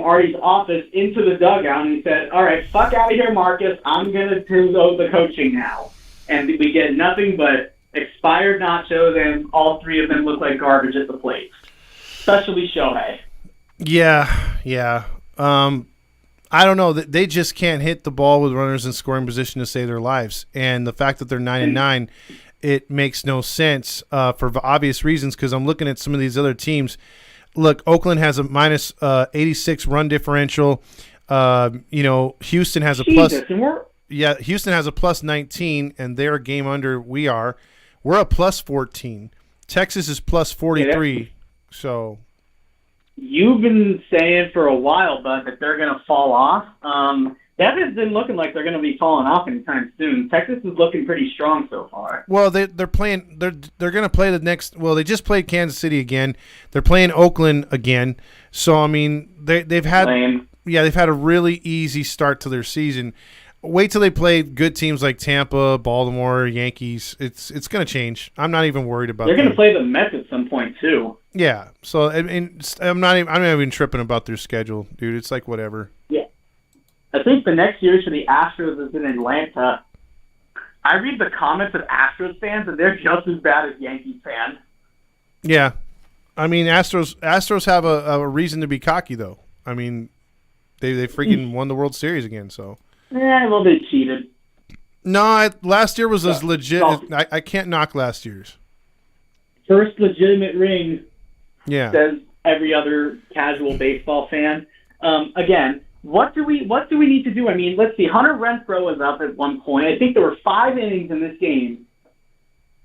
Artie's office into the dugout and he said, "All right, fuck out of here, Marcus. I'm gonna do the coaching now." And we get nothing but expired nachos, and all three of them look like garbage at the plate, especially Shohei. Yeah. I don't know. They just can't hit the ball with runners in scoring position to save their lives. And the fact that they're 9-9, it makes no sense for obvious reasons because I'm looking at some of these other teams. Look, Oakland has a minus 86 run differential. Houston has a plus. Yeah, Houston has a plus 19, and they're a game under we are. We're a plus 14. Texas is plus 43. So you've been saying for a while, Bud, that they're going to fall off. That has been looking like they're going to be falling off anytime soon. Texas is looking pretty strong so far. Well, they're playing. They're going to play the next. Well, they just played Kansas City again. They're playing Oakland again. So I mean, they've had they've had a really easy start to their season. Wait till they play good teams like Tampa, Baltimore, Yankees. It's going to change. I'm not even worried about. They're going to play the Mets at some point too. Yeah. So I'm not even tripping about their schedule, dude. It's like whatever. Yeah. I think the next year for the Astros is in Atlanta. I read the comments of Astros fans, and they're just as bad as Yankees fans. Yeah. I mean, Astros have a reason to be cocky, though. I mean, they freaking won the World Series again, so. Yeah, well, they cheated. No, last year was as legit. I can't knock last year's. First legitimate ring, yeah. Says every other casual baseball fan. Again, what do we need to do? I mean, let's see. Hunter Renfroe was up at one point. I think there were 5 innings in this game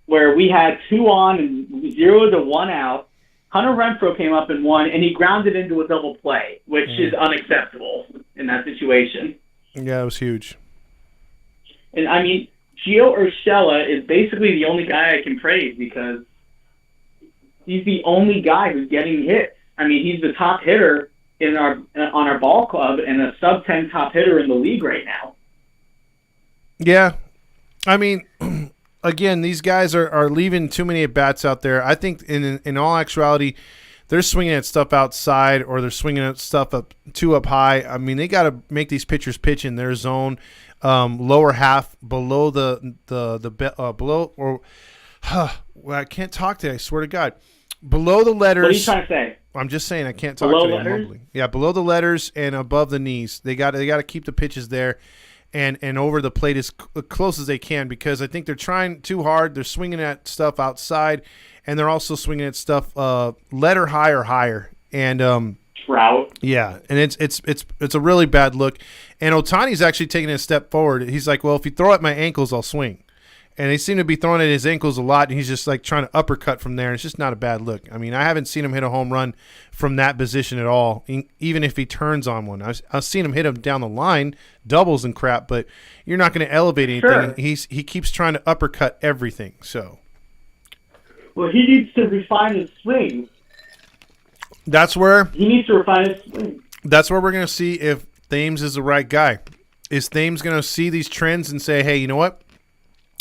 where we had 2 on and 0 to 1 out. Hunter Renfroe came up and won, and he grounded into a double play, which is unacceptable in that situation. Yeah, it was huge. And, I mean, Gio Urshela is basically the only guy I can praise because he's the only guy who's getting hit. I mean, he's the top hitter on our ball club and a sub-10 top hitter in the league right now. Yeah. I mean, again, these guys are leaving too many at-bats out there. I think in all actuality, they're swinging at stuff outside or they're swinging at stuff up high. I mean, they got to make these pitchers pitch in their zone, lower half, below below or well, I can't talk today. I swear to God, below the letters. What are you trying to say? I'm just saying I can't talk below today. Letters? I'm mumbling. Yeah, below the letters and above the knees. They got to keep the pitches there. And over the plate as close as they can because I think they're trying too hard. They're swinging at stuff outside, and they're also swinging at stuff letter high or higher. And Trout. Yeah, and it's a really bad look. And Ohtani's actually taking a step forward. He's like, well, if you throw at my ankles, I'll swing. And they seem to be throwing at his ankles a lot, and he's just like trying to uppercut from there. It's just not a bad look. I mean, I haven't seen him hit a home run from that position at all, even if he turns on one. I've seen him hit him down the line, doubles and crap, but you're not going to elevate anything. Sure. He keeps trying to uppercut everything. So, well, he needs to refine his swing. That's where he needs to refine his swing. That's where we're going to see if Thames is the right guy. Is Thames going to see these trends and say, hey, you know what?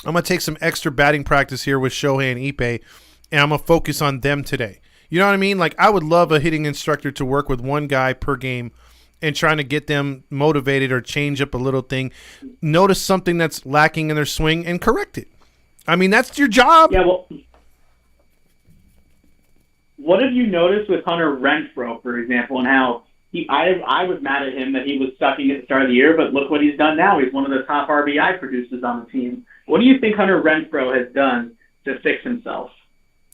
I'm going to take some extra batting practice here with Shohei and Ippei, and I'm going to focus on them today. You know what I mean? Like, I would love a hitting instructor to work with one guy per game and trying to get them motivated or change up a little thing. Notice something that's lacking in their swing and correct it. I mean, that's your job. Yeah, well, what have you noticed with Hunter Renfroe, for example, and how I was mad at him that he was sucking at the start of the year, but look what he's done now. He's one of the top RBI producers on the team. What do you think Hunter Renfroe has done to fix himself?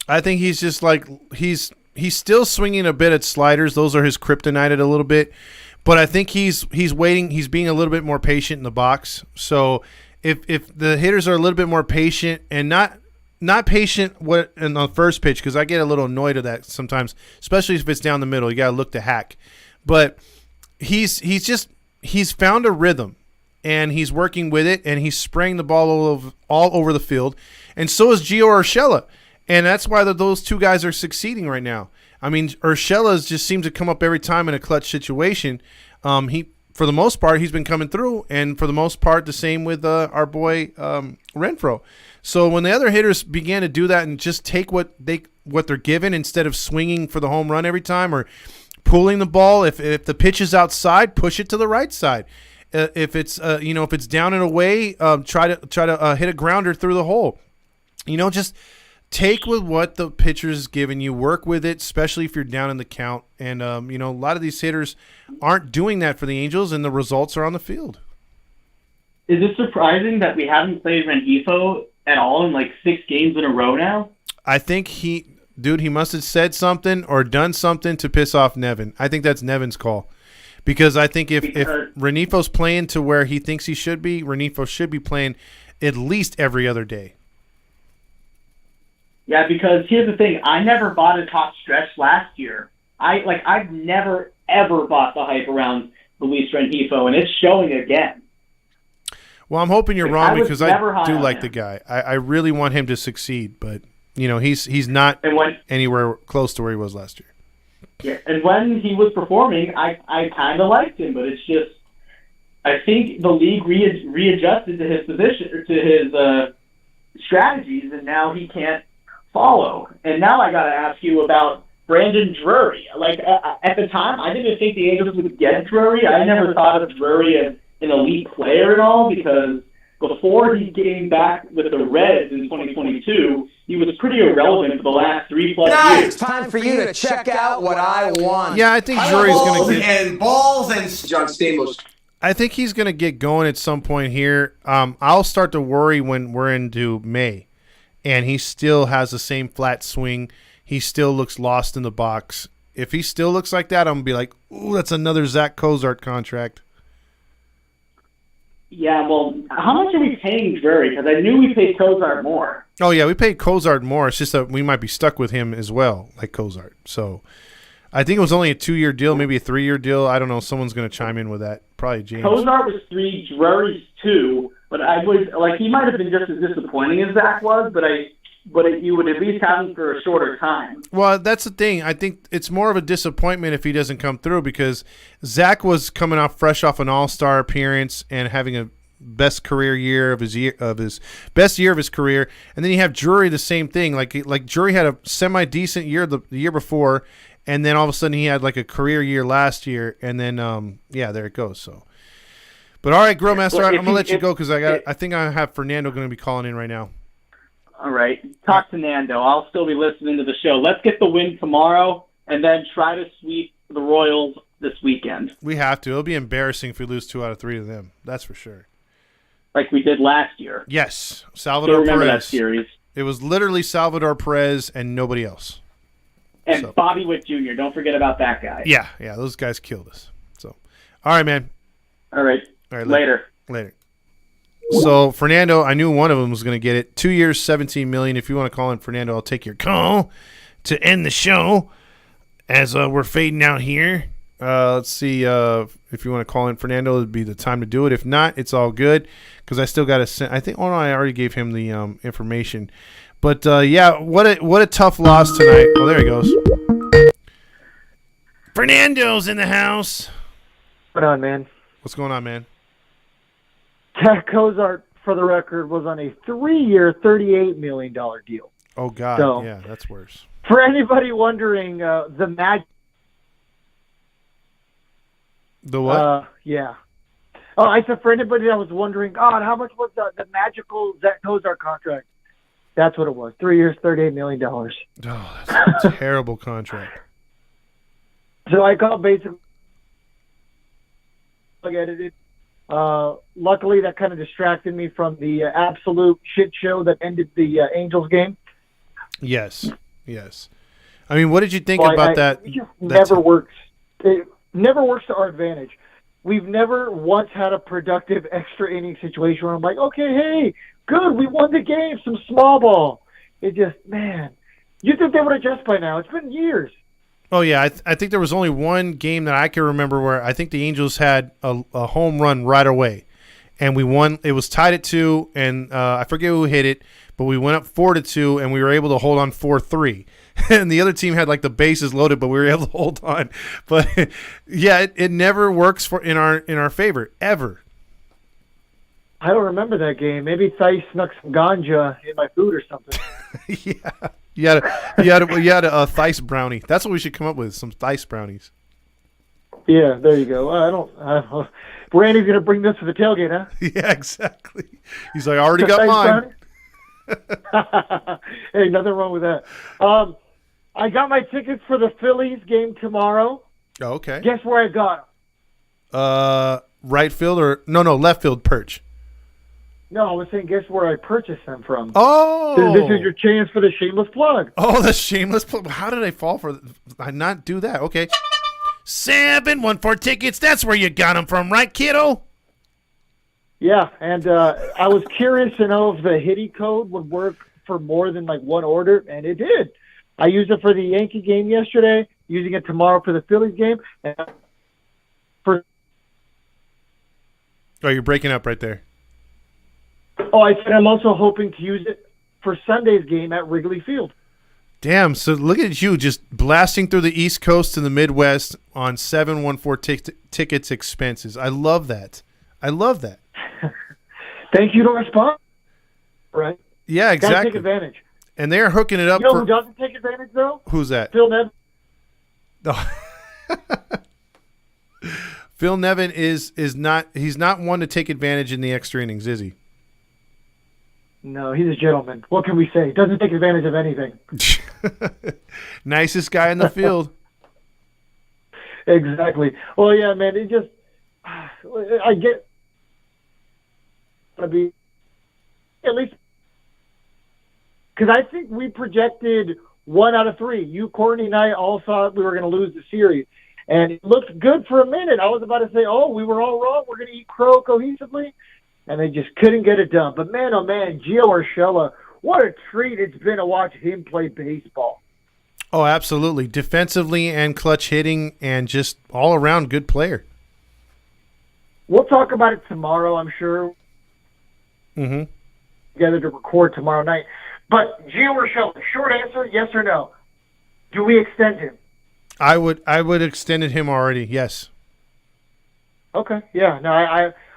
I think he's just like he's still swinging a bit at sliders. Those are his kryptonite a little bit, but I think he's waiting. He's being a little bit more patient in the box. So if the hitters are a little bit more patient and not patient in the first pitch, because I get a little annoyed at that sometimes, especially if it's down the middle. You got to look to hack, but he's found a rhythm. And he's working with it, and he's spraying the ball all over the field. And so is Gio Urshela. And that's why those two guys are succeeding right now. I mean, Urshela just seems to come up every time in a clutch situation. for the most part, he's been coming through, and for the most part, the same with our boy Renfroe. So when the other hitters began to do that and just take what they're given instead of swinging for the home run every time or pulling the ball, if the pitch is outside, push it to the right side. If it's if it's down and away, try to hit a grounder through the hole. Just take with what the pitcher's giving you, work with it, especially if you're down in the count. And a lot of these hitters aren't doing that for the Angels, and the results are on the field. Is it surprising that we haven't played Rengifo at all in like 6 games in a row now? I think he must have said something or done something to piss off Nevin. I think that's Nevin's call. Because I think if Renifo's playing to where he thinks he should be, Renifo should be playing at least every other day. Yeah, because here's the thing. I never bought a top stretch last year. I've never, ever bought the hype around Luis Rengifo, and it's showing again. Well, I'm hoping you're wrong because I do like him. the guy. I really want him to succeed, but he's not anywhere close to where he was last year. Yeah, and when he was performing, I kind of liked him, but it's just I think the league readjusted to his position or to his strategies, and now he can't follow. And now I got to ask you about Brandon Drury. At the time, I didn't think the Angels would get Drury. I never thought of Drury as an elite player at all because before he came back with the Reds in 2022, he was pretty irrelevant for the last 3+ years. It's time for you to check out what I want. Yeah, I think Drury's going to get and balls and John Stamos. I think he's going to get going at some point here. I'll start to worry when we're into May, and he still has the same flat swing. He still looks lost in the box. If he still looks like that, I'm going to be like, ooh, that's another Zach Cozart contract. Yeah, well, how much are we paying Drury? Because I knew we paid Cozart more. Oh, yeah, we paid Cozart more. It's just that we might be stuck with him as well, like Cozart. So I think it was only a 2-year deal, maybe a 3-year deal. I don't know. Someone's going to chime in with that. Probably James. Cozart was 3, Drury's 2, but I would he might have been just as disappointing as Zach was, but you would at least have him for a shorter time. Well, that's the thing. I think it's more of a disappointment if he doesn't come through because Zach was coming off fresh off an All-Star appearance and having a best career year of his best year of his career, and then you have Drury the same thing. Like Drury had a semi-decent year the year before, and then all of a sudden he had like a career year last year, and then there it goes. So, but all right, Grill Master, I'm gonna let you go because I think I have Fernando going to be calling in right now. All right. Talk to Nando. I'll still be listening to the show. Let's get the win tomorrow and then try to sweep the Royals this weekend. We have to. It'll be embarrassing if we lose 2 out of 3 to them. That's for sure. Like we did last year. Yes. Salvador remember Perez. That series. It was literally Salvador Perez and nobody else. And Bobby Witt Jr. Don't forget about that guy. Yeah. Those guys killed us. So, all right, man. All right. Later. So, Fernando, I knew one of them was going to get it. 2 years, $17 million. If you want to call in Fernando, I'll take your call to end the show as we're fading out here. Let's see if you want to call in Fernando, it'd be the time to do it. If not, it's all good because I still got to send. I think. Oh no, I already gave him the information. But what a tough loss tonight. Oh, there he goes. Fernando's in the house. What's going on, man? What's going on, man? Zach Cozart, for the record, was on a 3-year, $38 million deal. Oh, God. So, yeah, that's worse. For anybody wondering, the magic. The what? Yeah. Oh, I said for anybody that was wondering, God, how much was the magical Zach Cozart contract? That's what it was. 3 years, $38 million. Oh, that's a terrible contract. So I called basically. I edited. Luckily, that kind of distracted me from the absolute shit show that ended the Angels game. Yes. I mean, what did you think about that? It just never works. It never works to our advantage. We've never once had a productive extra inning situation where I'm like, okay, hey, good, we won the game, some small ball. It just, man, you think they would adjust by now. It's been years. Oh, yeah. I think there was only one game that I can remember where I think the Angels had a home run right away. And we won. It was tied at 2, and I forget who hit it, but we went up 4-2, and we were able to hold on 4-3. and the other team had like the bases loaded, but we were able to hold on. But yeah, it never works in our favor ever. I don't remember that game. Maybe Thais snuck some ganja in my food or something. Yeah, you had a Thais brownie. That's what we should come up with, some Thais brownies. Yeah, there you go. I don't. Randy's gonna bring this to the tailgate, huh? Yeah, exactly. He's like, I already got mine. Hey, nothing wrong with that. I got my tickets for the Phillies game tomorrow. Oh, okay. Guess where I got them? Right field or no, left field perch. No, I was saying, guess where I purchased them from? Oh, this is your chance for the shameless plug. Oh, the shameless plug. How did I fall for? I not do that? Okay. 714 tickets. That's where you got them from, right, kiddo? Yeah, and I was curious to know if the Hitty code would work for more than like one order, and it did. I used it for the Yankee game yesterday, using it tomorrow for the Phillies game. And Oh, you're breaking up right there. Oh, I said I'm also hoping to use it for Sunday's game at Wrigley Field. Damn, so look at you just blasting through the East Coast to the Midwest on 714 tickets expenses. I love that. Thank you to our sponsor. Right? Yeah, exactly. Gotta take advantage. And they're hooking it up. You know who doesn't take advantage, though? Who's that? Phil Nevin. Oh. Phil Nevin is not. He's not one to take advantage in the extra innings, is he? No, he's a gentleman. What can we say? Doesn't take advantage of anything. Nicest guy in the field. Exactly. Well, yeah, man. It just, I get to be at least because I think we projected 1 out of 3. You, Courtney, and I all thought we were going to lose the series, and it looked good for a minute. I was about to say, "Oh, we were all wrong. We're going to eat crow cohesively." And they just couldn't get it done. But man, oh man, Gio Urshela, what a treat it's been to watch him play baseball. Oh, absolutely. Defensively and clutch hitting and just all around good player. We'll talk about it tomorrow, I'm sure. Mm-hmm. Together to record tomorrow night. But Gio Urshela, short answer, yes or no? Do we extend him? I would extended him already, yes. Okay, yeah. No,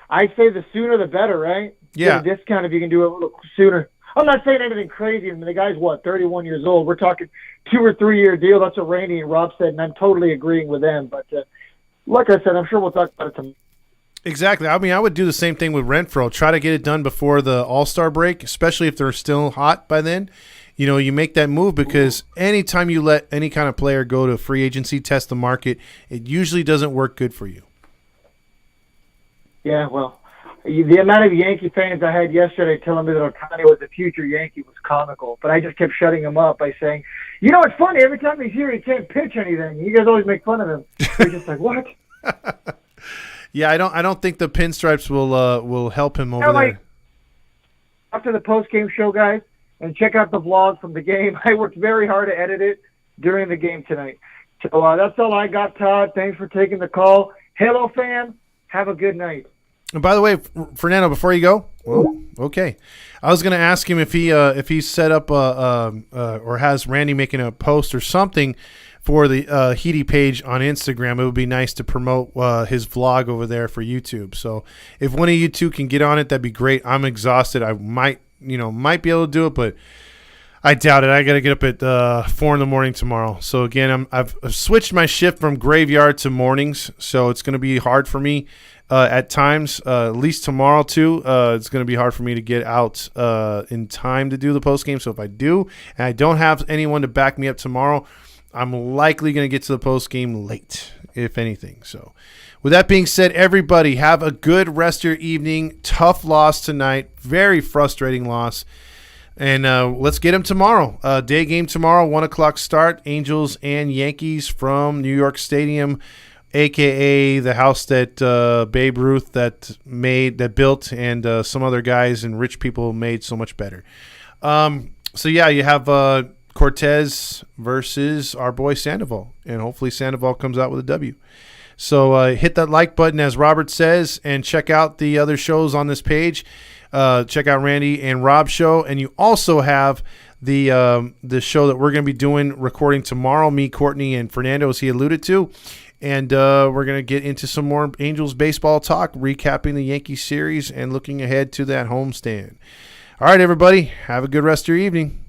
I say the sooner the better, right? Yeah. Get a discount if you can do it a little sooner. I'm not saying anything crazy. I mean, the guy's, 31 years old. We're talking 2 or 3 year deal. That's what Randy and Rob said, and I'm totally agreeing with them. But like I said, I'm sure we'll talk about it tomorrow. Exactly. I mean, I would do the same thing with Renfroe. Try to get it done before the All-Star break, especially if they're still hot by then. You know, you make that move because anytime you let any kind of player go to free agency, test the market, it usually doesn't work good for you. Yeah, well, the amount of Yankee fans I had yesterday telling me that Ohtani was a future Yankee was comical, but I just kept shutting him up by saying, you know, it's funny, every time he's here, he can't pitch anything. You guys always make fun of him. They're just like, what? Yeah, I don't think the pinstripes will help him over there. After the post-game show, guys, and check out the vlog from the game. I worked very hard to edit it during the game tonight. So that's all I got, Todd. Thanks for taking the call. Hello, fam. Have a good night. And by the way, Fernando, before you go, well, okay, I was going to ask him if he set up or has Randy making a post or something for the Heedy page on Instagram. It would be nice to promote his vlog over there for YouTube. So if one of you two can get on it, that'd be great. I'm exhausted. I might be able to do it, but I doubt it. I got to get up at 4 in the morning tomorrow. So again, I've switched my shift from graveyard to mornings, so it's going to be hard for me at times. At least tomorrow too. It's going to be hard for me to get out in time to do the post game. So if I do, and I don't have anyone to back me up tomorrow, I'm likely going to get to the post game late, if anything. So with that being said, everybody have a good rest of your evening. Tough loss tonight. Very frustrating loss. And let's get him tomorrow. Day game tomorrow, 1 o'clock start. Angels and Yankees from New York Stadium, a.k.a. the house that Babe Ruth that built and some other guys and rich people made so much better. So, yeah, you have Cortez versus our boy Sandoval. And hopefully Sandoval comes out with a W. So hit that like button, as Robert says, and check out the other shows on this page. Check out Randy and Rob's show. And you also have the show that we're going to be recording tomorrow, me, Courtney, and Fernando, as he alluded to. And we're going to get into some more Angels baseball talk, recapping the Yankees series and looking ahead to that homestand. All right, everybody, have a good rest of your evening.